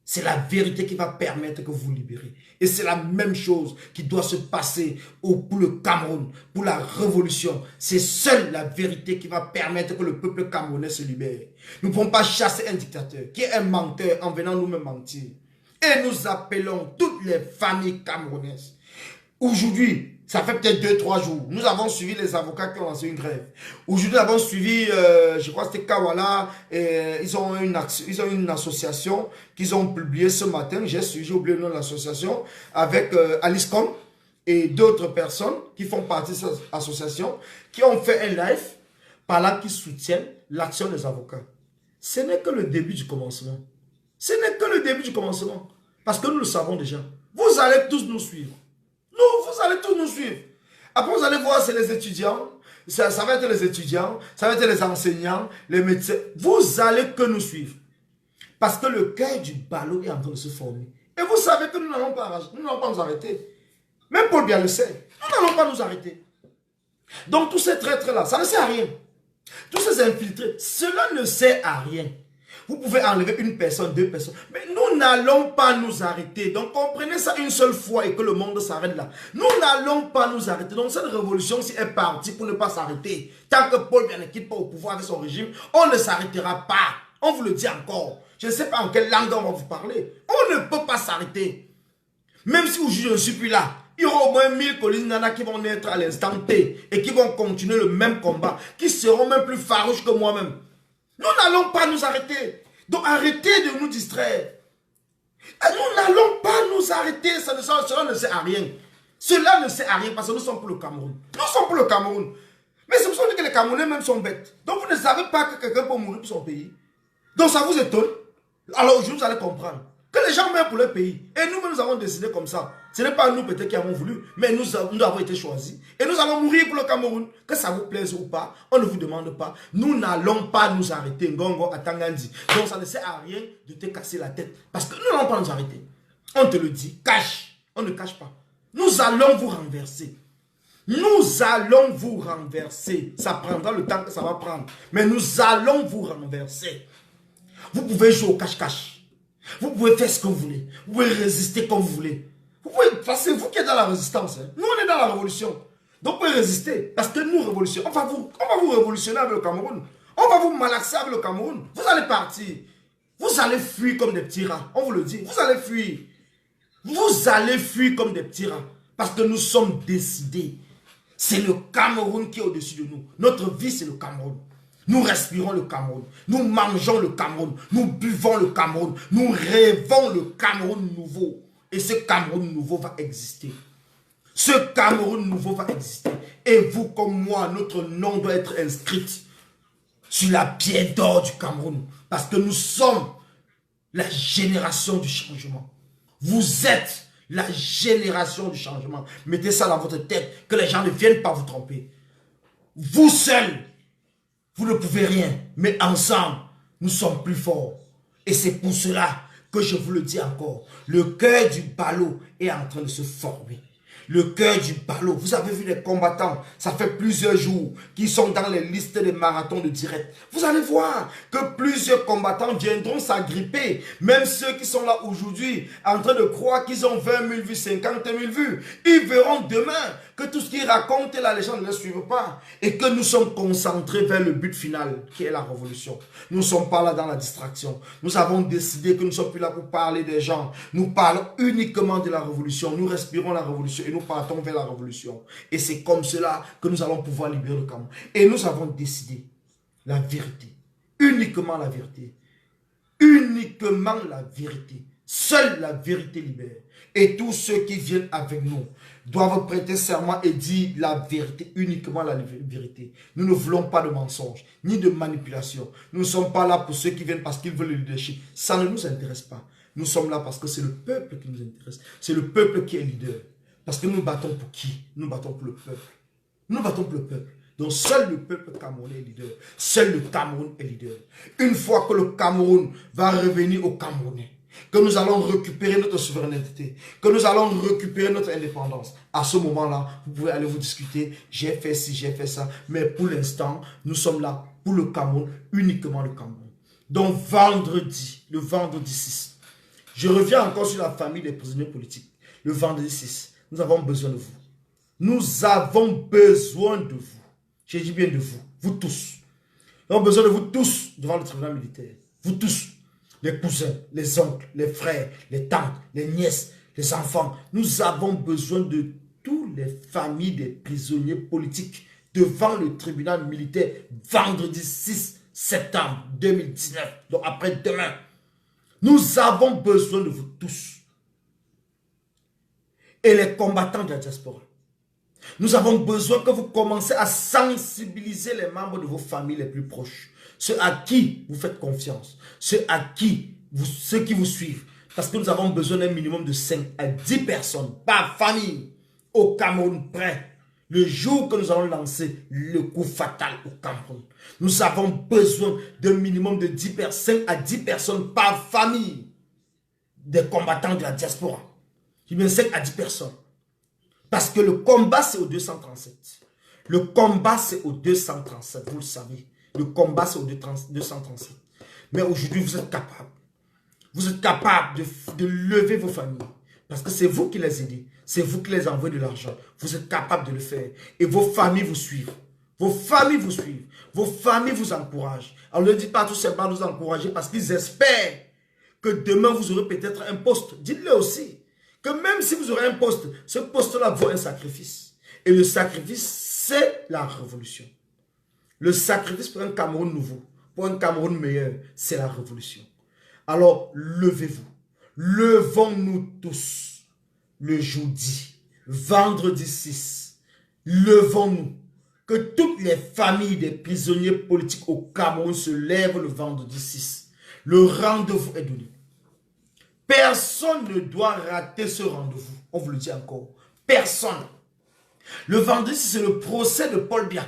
C'est la vérité qui va permettre que vous vous libérez. Et c'est la même chose qui doit se passer pour le Cameroun, pour la révolution. C'est seule la vérité qui va permettre que le peuple camerounais se libère. Nous ne pouvons pas chasser un dictateur qui est un menteur en venant nous-mêmes mentir. Et nous appelons toutes les familles camerounaises. Aujourd'hui, ça fait peut-être 2-3 jours, nous avons suivi les avocats qui ont lancé une grève. Aujourd'hui, nous avons suivi, je crois que c'était Kawala, et ils ont une association qu'ils ont publiée ce matin. J'ai oublié le nom de l'association, avec Alice Com et d'autres personnes qui font partie de cette association, qui ont fait un live parlant qu'ils soutiennent l'action des avocats. Ce n'est que le début du commencement. Ce n'est que le début du commencement. Parce que nous le savons déjà. Vous allez tous nous suivre. Vous allez tous nous suivre. Après, vous allez voir, c'est les étudiants. Ça va être les étudiants, ça va être les enseignants, les médecins. Vous allez que nous suivre. Parce que le cœur du ballot est en train de se former. Et vous savez que nous n'allons pas nous arrêter. Même Paul Biya le sait. Nous n'allons pas nous arrêter. Donc, tous ces traîtres-là, ça ne sert à rien. Tous ces infiltrés, cela ne sert à rien. Vous pouvez enlever une personne, 2 personnes. Mais nous n'allons pas nous arrêter. Donc comprenez ça une seule fois et que le monde s'arrête là. Nous n'allons pas nous arrêter. Donc cette révolution-ci est partie pour ne pas s'arrêter. Tant que Paul Biya ne quitte pas au pouvoir avec son régime, on ne s'arrêtera pas. On vous le dit encore. Je ne sais pas en quelle langue on va vous parler. On ne peut pas s'arrêter. Même si aujourd'hui je ne suis plus là, il y aura au moins 1000 Collins Nana qui vont naître à l'instant T et qui vont continuer le même combat, qui seront même plus farouches que moi-même. Nous n'allons pas nous arrêter. Donc arrêtez de nous distraire. Nous n'allons pas nous arrêter. Cela ne sert à rien. Cela ne sert à rien parce que nous sommes pour le Cameroun. Nous sommes pour le Cameroun. Mais c'est pour ça que les Camerounais même sont bêtes. Donc vous ne savez pas que quelqu'un peut mourir pour son pays. Donc ça vous étonne. Alors aujourd'hui vous allez comprendre que les gens meurent pour leur pays. Et nous-mêmes nous avons décidé comme ça. Ce n'est pas nous peut-être qui avons voulu, mais nous avons été choisis. Et nous allons mourir pour le Cameroun. Que ça vous plaise ou pas, on ne vous demande pas. Nous n'allons pas nous arrêter. Ngongo Atangandi. Donc ça ne sert à rien de te casser la tête. Parce que nous n'allons pas nous arrêter. On te le dit, cache. On ne cache pas. Nous allons vous renverser. Nous allons vous renverser. Ça prendra le temps que ça va prendre. Mais nous allons vous renverser. Vous pouvez jouer au cache-cache. Vous pouvez faire ce que vous voulez. Vous pouvez résister comme vous voulez. C'est vous qui êtes dans la résistance. Hein. Nous, on est dans la révolution. Donc, vous pouvez résister. Parce que nous, révolution, on va vous révolutionner avec le Cameroun. On va vous malaxer avec le Cameroun. Vous allez partir. Vous allez fuir comme des petits rats. On vous le dit. Vous allez fuir. Vous allez fuir comme des petits rats. Parce que nous sommes décidés. C'est le Cameroun qui est au-dessus de nous. Notre vie, c'est le Cameroun. Nous respirons le Cameroun. Nous mangeons le Cameroun. Nous buvons le Cameroun. Nous rêvons le Cameroun nouveau. Et ce Cameroun nouveau va exister. Ce Cameroun nouveau va exister. Et vous comme moi, notre nom doit être inscrit sur la pierre d'or du Cameroun. Parce que nous sommes la génération du changement. Vous êtes la génération du changement. Mettez ça dans votre tête, que les gens ne viennent pas vous tromper. Vous seuls, vous ne pouvez rien. Mais ensemble, nous sommes plus forts. Et c'est pour cela que je vous le dis encore. Le cœur du ballot est en train de se former. le cœur du ballot. Vous avez vu les combattants, ça fait plusieurs jours qu'ils sont dans les listes des marathons de direct. Vous allez voir que plusieurs combattants viendront s'agripper. Même ceux qui sont là aujourd'hui en train de croire qu'ils ont 20 000 vues, 50 000 vues. Ils verront demain que tout ce qu'ils racontent là, les gens ne les suivent pas. Et que nous sommes concentrés vers le but final, qui est la révolution. Nous ne sommes pas là dans la distraction. Nous avons décidé que nous ne sommes plus là pour parler des gens. Nous parlons uniquement de la révolution. Nous respirons la révolution et nous partons vers la révolution. Et c'est comme cela que nous allons pouvoir libérer le Cameroun. Et nous avons décidé la vérité. Uniquement la vérité. Uniquement la vérité. Seule la vérité libère. Et tous ceux qui viennent avec nous doivent prêter serment et dire la vérité, uniquement la vérité. Nous ne voulons pas de mensonges, ni de manipulation. Nous ne sommes pas là pour ceux qui viennent parce qu'ils veulent le leadership. Ça ne nous intéresse pas. Nous sommes là parce que c'est le peuple qui nous intéresse. C'est le peuple qui est leader. Parce que nous battons pour qui? Nous battons pour le peuple. Nous battons pour le peuple. Donc seul le peuple camerounais est leader. Seul le Cameroun est leader. Une fois que le Cameroun va revenir aux Camerounais, que nous allons récupérer notre souveraineté, que nous allons récupérer notre indépendance. À ce moment-là, vous pouvez aller vous discuter, j'ai fait ci, j'ai fait ça. Mais pour l'instant, nous sommes là pour le Cameroun, uniquement le Cameroun. Donc vendredi, le vendredi 6, je reviens encore sur la famille des prisonniers politiques. Le vendredi 6, nous avons besoin de vous. Nous avons besoin de vous. J'ai dit bien de vous, vous tous. Nous avons besoin de vous tous devant le tribunal militaire. Vous tous. Les cousins, les oncles, les frères, les tantes, les nièces, les enfants. Nous avons besoin de toutes les familles des prisonniers politiques devant le tribunal militaire vendredi 6 septembre 2019. Donc après-demain. Nous avons besoin de vous tous. Et les combattants de la diaspora. Nous avons besoin que vous commencez à sensibiliser les membres de vos familles les plus proches. Ceux à qui vous faites confiance. Ceux qui vous suivent. Parce que nous avons besoin d'un minimum de 5 à 10 personnes par famille au Cameroun près. Le jour que nous allons lancer le coup fatal au Cameroun. Nous avons besoin d'un minimum de 5 à 10 personnes par famille des combattants de la diaspora. Je dis bien 5 à 10 personnes. Parce que le combat, c'est au 237. Le combat, c'est au 237, vous le savez. Le combat, c'est au 237. Mais aujourd'hui, vous êtes capable. Vous êtes capable de lever vos familles. Parce que c'est vous qui les aidez. C'est vous qui les envoyez de l'argent. Vous êtes capable de le faire. Et vos familles vous suivent. Vos familles vous suivent. Vos familles vous encouragent. Alors ne dites pas tout simplement nous encourager parce qu'ils espèrent que demain vous aurez peut-être un poste. Dites-le aussi. Que même si vous aurez un poste, ce poste-là vaut un sacrifice. Et le sacrifice, c'est la révolution. Le sacrifice pour un Cameroun nouveau, pour un Cameroun meilleur, c'est la révolution. Alors, levez-vous. Levons-nous tous le jeudi, vendredi 6. Levons-nous. Que toutes les familles des prisonniers politiques au Cameroun se lèvent le vendredi 6. Le rendez-vous est donné. Personne ne doit rater ce rendez-vous. On vous le dit encore. Personne. Le vendredi, c'est le procès de Paul Biya.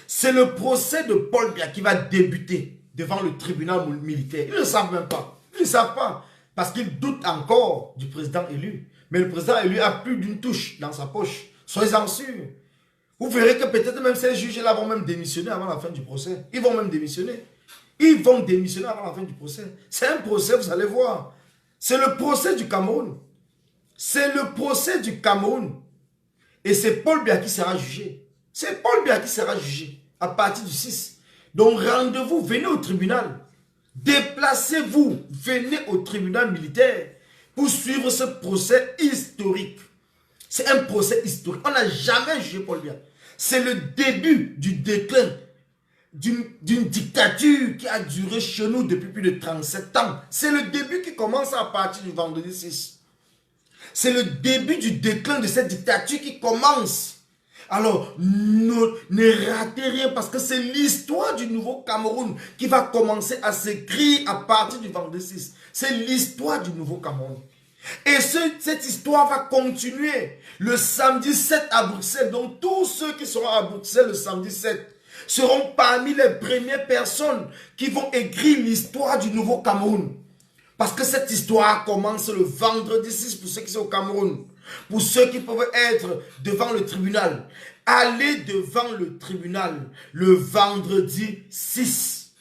C'est le procès de Paul Biya qui va débuter devant le tribunal militaire. Ils ne le savent même pas. Ils ne savent pas. Parce qu'ils doutent encore du président élu. Mais le président élu a plus d'une touche dans sa poche. Soyez-en sûrs. Vous verrez que peut-être même ces juges-là vont même démissionner avant la fin du procès. Ils vont même démissionner. Ils vont démissionner avant la fin du procès. C'est un procès, vous allez voir. C'est le procès du Cameroun. C'est le procès du Cameroun. Et c'est Paul Biya qui sera jugé. C'est Paul Biya qui sera jugé à partir du 6. Donc rendez-vous, venez au tribunal. Déplacez-vous, venez au tribunal militaire pour suivre ce procès historique. C'est un procès historique. On n'a jamais jugé Paul Biya. C'est le début du déclin d'une dictature qui a duré chez nous depuis plus de 37 ans. C'est le début qui commence à partir du vendredi 6. C'est le début du déclin de cette dictature qui commence. Alors, ne ratez rien parce que c'est l'histoire du nouveau Cameroun qui va commencer à s'écrire à partir du vendredi 6. C'est l'histoire du nouveau Cameroun. Et cette histoire va continuer le samedi 7 à Bruxelles. Donc, tous ceux qui seront à Bruxelles le samedi 7 seront parmi les premières personnes qui vont écrire l'histoire du nouveau Cameroun. Parce que cette histoire commence le vendredi 6 pour ceux qui sont au Cameroun. Pour ceux qui peuvent être devant le tribunal, allez devant le tribunal le vendredi 6.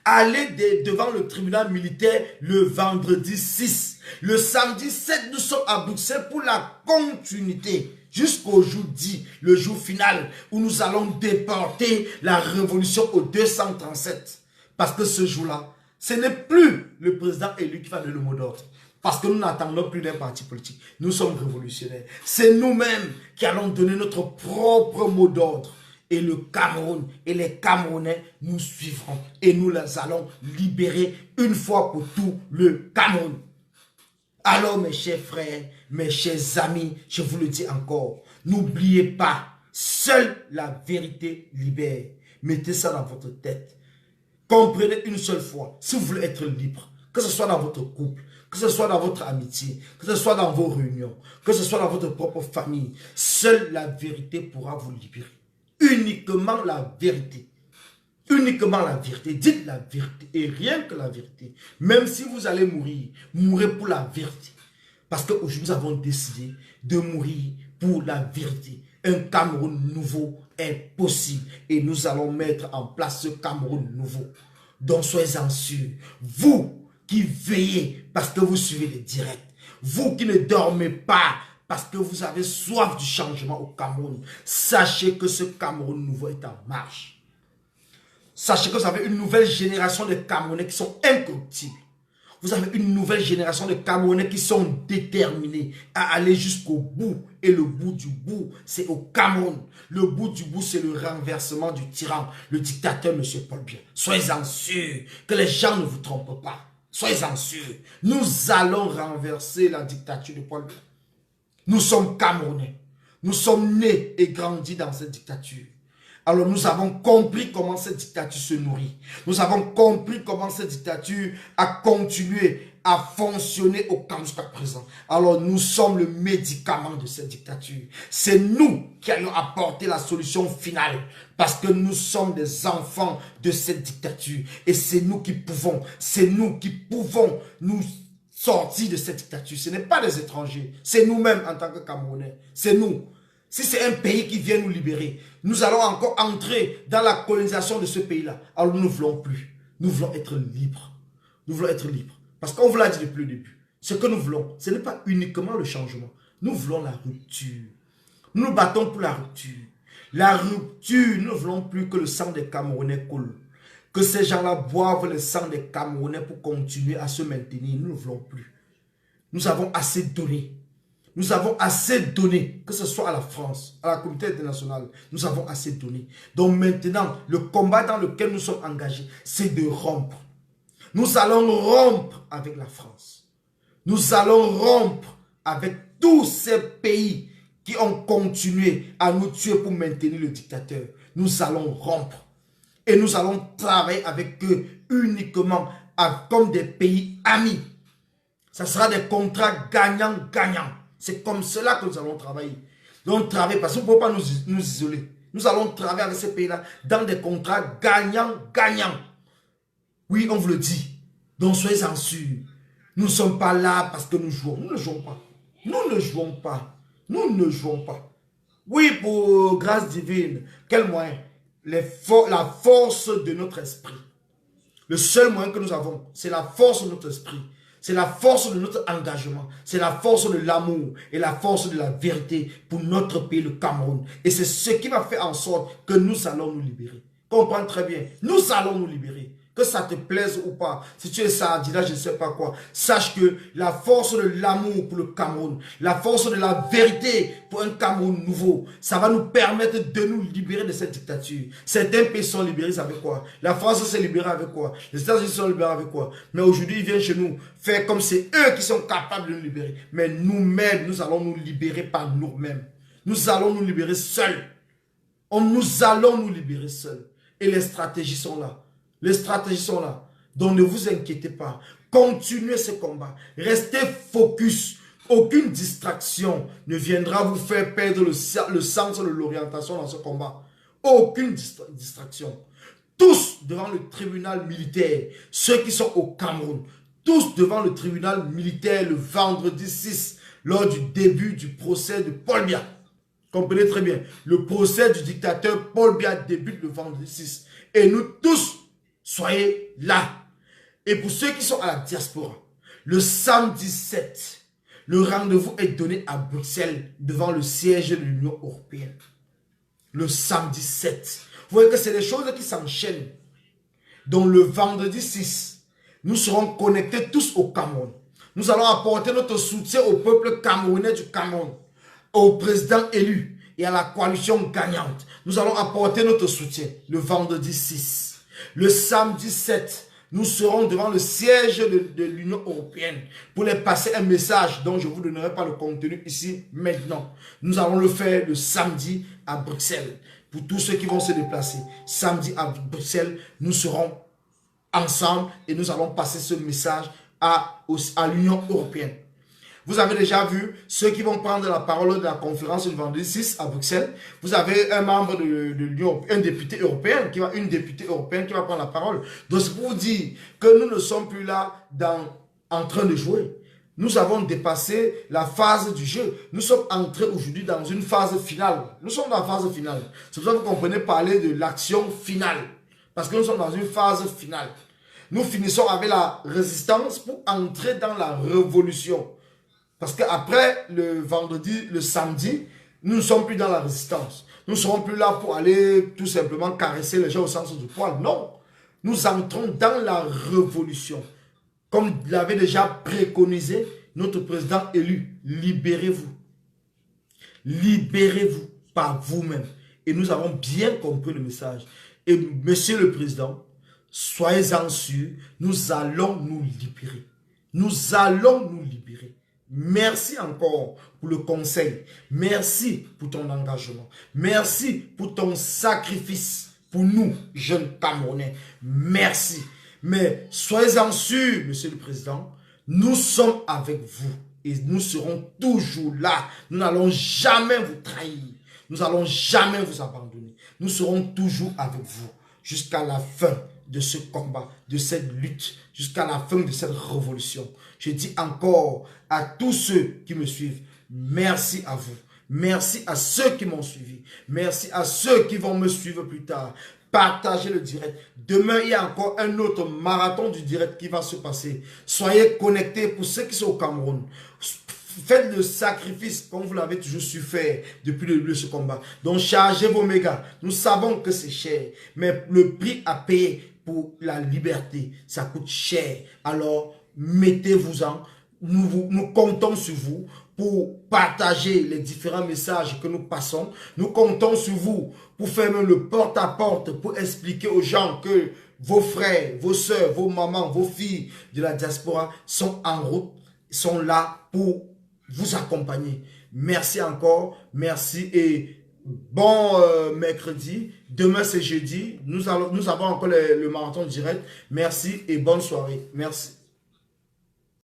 Allez devant le tribunal militaire le vendredi 6. Le samedi 7, nous sommes à Bruxelles pour la continuité. Jusqu'au jour 10, le jour final, où nous allons déporter la révolution au 237. Parce que ce jour-là, ce n'est plus le président élu qui va donner le mot d'ordre. Parce que nous n'attendons plus d'un parti politique. Nous sommes révolutionnaires. C'est nous-mêmes qui allons donner notre propre mot d'ordre. Et le Cameroun et les Camerounais nous suivront. Et nous les allons libérer une fois pour tout le Cameroun. Alors mes chers frères, mes chers amis, je vous le dis encore, n'oubliez pas, seule la vérité libère. Mettez ça dans votre tête. Comprenez une seule fois, si vous voulez être libre, que ce soit dans votre couple, que ce soit dans votre amitié, que ce soit dans vos réunions, que ce soit dans votre propre famille, seule la vérité pourra vous libérer. Uniquement la vérité. Uniquement la vérité. Dites la vérité et rien que la vérité. Même si vous allez mourir, mourrez pour la vérité. Parce qu'aujourd'hui, nous avons décidé de mourir pour la vérité. Un Cameroun nouveau est possible et nous allons mettre en place ce Cameroun nouveau. Donc soyez-en sûrs. Vous qui veillez parce que vous suivez les directs. Vous qui ne dormez pas parce que vous avez soif du changement au Cameroun. Sachez que ce Cameroun nouveau est en marche. Sachez que vous avez une nouvelle génération de Camerounais qui sont incorruptibles. Vous avez une nouvelle génération de Camerounais qui sont déterminés à aller jusqu'au bout. Et le bout du bout, c'est au Cameroun. Le bout du bout, c'est le renversement du tyran, le dictateur M. Paul Biya. Soyez-en sûrs que les gens ne vous trompent pas. Soyez-en sûrs. Nous allons renverser la dictature de Paul Biya. Nous sommes Camerounais. Nous sommes nés et grandis dans cette dictature. Alors nous avons compris comment cette dictature se nourrit. Nous avons compris comment cette dictature a continué à fonctionner au Cameroun jusqu'à présent. Alors nous sommes le médicament de cette dictature. C'est nous qui allons apporter la solution finale. Parce que nous sommes des enfants de cette dictature. Et c'est nous qui pouvons nous sortir de cette dictature. Ce n'est pas des étrangers. C'est nous-mêmes en tant que Camerounais. C'est nous. Si c'est un pays qui vient nous libérer, nous allons encore entrer dans la colonisation de ce pays-là. Alors nous ne voulons plus. Nous voulons être libres. Nous voulons être libres. Parce qu'on vous l'a dit depuis le début. Ce que nous voulons, ce n'est pas uniquement le changement. Nous voulons la rupture. Nous nous battons pour la rupture. La rupture, nous ne voulons plus que le sang des Camerounais coule. Que ces gens-là boivent le sang des Camerounais pour continuer à se maintenir. Nous ne voulons plus. Nous avons assez donné. Nous avons assez donné, que ce soit à la France, à la communauté internationale, nous avons assez donné. Donc maintenant, le combat dans lequel nous sommes engagés, c'est de rompre. Nous allons rompre avec la France. Nous allons rompre avec tous ces pays qui ont continué à nous tuer pour maintenir le dictateur. Nous allons rompre. Et nous allons travailler avec eux uniquement comme des pays amis. Ça sera des contrats gagnants-gagnants. C'est comme cela que nous allons travailler. Donc travailler, parce qu'on ne peut pas nous isoler. Nous allons travailler avec ces pays-là dans des contrats gagnants-gagnants. Oui, on vous le dit. Donc soyez-en sûrs. Nous ne sommes pas là parce que nous jouons. Nous ne jouons pas. Nous ne jouons pas. Nous ne jouons pas. Oui, pour grâce divine, quel moyen? La force de notre esprit. Le seul moyen que nous avons, c'est la force de notre esprit. C'est la force de notre engagement. C'est la force de l'amour et la force de la vérité pour notre pays, le Cameroun. Et c'est ce qui va faire en sorte que nous allons nous libérer. Comprends très bien. Nous allons nous libérer. Que ça te plaise ou pas, si tu es sardina, je ne sais pas quoi, sache que la force de l'amour pour le Cameroun, la force de la vérité pour un Cameroun nouveau, ça va nous permettre de nous libérer de cette dictature. Certains pays sont libérés avec quoi? La France s'est libérée avec quoi? Les États-Unis sont libérés avec quoi? Mais aujourd'hui, ils viennent chez nous faire comme c'est eux qui sont capables de nous libérer. Mais nous-mêmes, nous allons nous libérer par nous-mêmes. Nous allons nous libérer seuls. Nous allons nous libérer seuls. Et les stratégies sont là. Les stratégies sont là. Donc ne vous inquiétez pas. Continuez ce combat. Restez focus. Aucune distraction ne viendra vous faire perdre le sens de l'orientation dans ce combat. Aucune distraction. Tous devant le tribunal militaire, ceux qui sont au Cameroun, tous devant le tribunal militaire le vendredi 6, lors du début du procès de Paul Biya. Comprenez très bien, le procès du dictateur Paul Biya débute le vendredi 6. Et nous tous, soyez là. Et pour ceux qui sont à la diaspora, le samedi 7, le rendez-vous est donné à Bruxelles devant le siège de l'Union européenne. Le samedi 7. Vous voyez que c'est des choses qui s'enchaînent. Donc le vendredi 6, nous serons connectés tous au Cameroun. Nous allons apporter notre soutien au peuple camerounais du Cameroun, au président élu et à la coalition gagnante. Nous allons apporter notre soutien le vendredi 6. Le samedi 7, nous serons devant le siège de l'Union européenne pour les passer un message dont je ne vous donnerai pas le contenu ici maintenant. Nous allons le faire le samedi à Bruxelles. Pour tous ceux qui vont se déplacer, samedi à Bruxelles, nous serons ensemble et nous allons passer ce message à l'Union européenne. Vous avez déjà vu ceux qui vont prendre la parole de la conférence le vendredi 6 à Bruxelles. Vous avez un membre de l'Union, un député européen, une députée européenne qui va prendre la parole. Donc c'est pour vous dire que nous ne sommes plus là en train de jouer. Nous avons dépassé la phase du jeu. Nous sommes entrés aujourd'hui dans une phase finale. Nous sommes dans la phase finale. C'est pour ça que vous comprenez parler de l'action finale. Parce que nous sommes dans une phase finale. Nous finissons avec la résistance pour entrer dans la révolution. Parce qu'après le vendredi, le samedi, nous ne sommes plus dans la résistance. Nous ne serons plus là pour aller tout simplement caresser les gens au sens du poil. Non. Nous entrons dans la révolution. Comme l'avait déjà préconisé notre président élu. Libérez-vous. Libérez-vous par vous-même. Et nous avons bien compris le message. Et monsieur le président, soyez-en sûr, nous allons nous libérer. Nous allons nous libérer. Merci encore pour le conseil. Merci pour ton engagement. Merci pour ton sacrifice pour nous, jeunes Camerounais. Merci. Mais soyez-en sûrs, monsieur le président, nous sommes avec vous et nous serons toujours là. Nous n'allons jamais vous trahir. Nous n'allons jamais vous abandonner. Nous serons toujours avec vous jusqu'à la fin de ce combat, de cette lutte, jusqu'à la fin de cette révolution. Je dis encore à tous ceux qui me suivent, merci à vous. Merci à ceux qui m'ont suivi. Merci à ceux qui vont me suivre plus tard. Partagez le direct. Demain, il y a encore un autre marathon du direct qui va se passer. Soyez connectés pour ceux qui sont au Cameroun. Faites le sacrifice comme vous l'avez toujours su faire depuis le début de ce combat. Donc, chargez vos mégas. Nous savons que c'est cher, mais le prix à payer pour la liberté, ça coûte cher. Alors, mettez-vous-en. Nous comptons sur vous pour partager les différents messages que nous passons. Nous comptons sur vous pour faire même le porte-à-porte, pour expliquer aux gens que vos frères, vos soeurs, vos mamans, vos filles de la diaspora sont en route, sont là pour vous accompagner. Merci encore, merci et bon mercredi. Demain c'est jeudi. Nous avons encore le marathon direct. Merci et bonne soirée. Merci.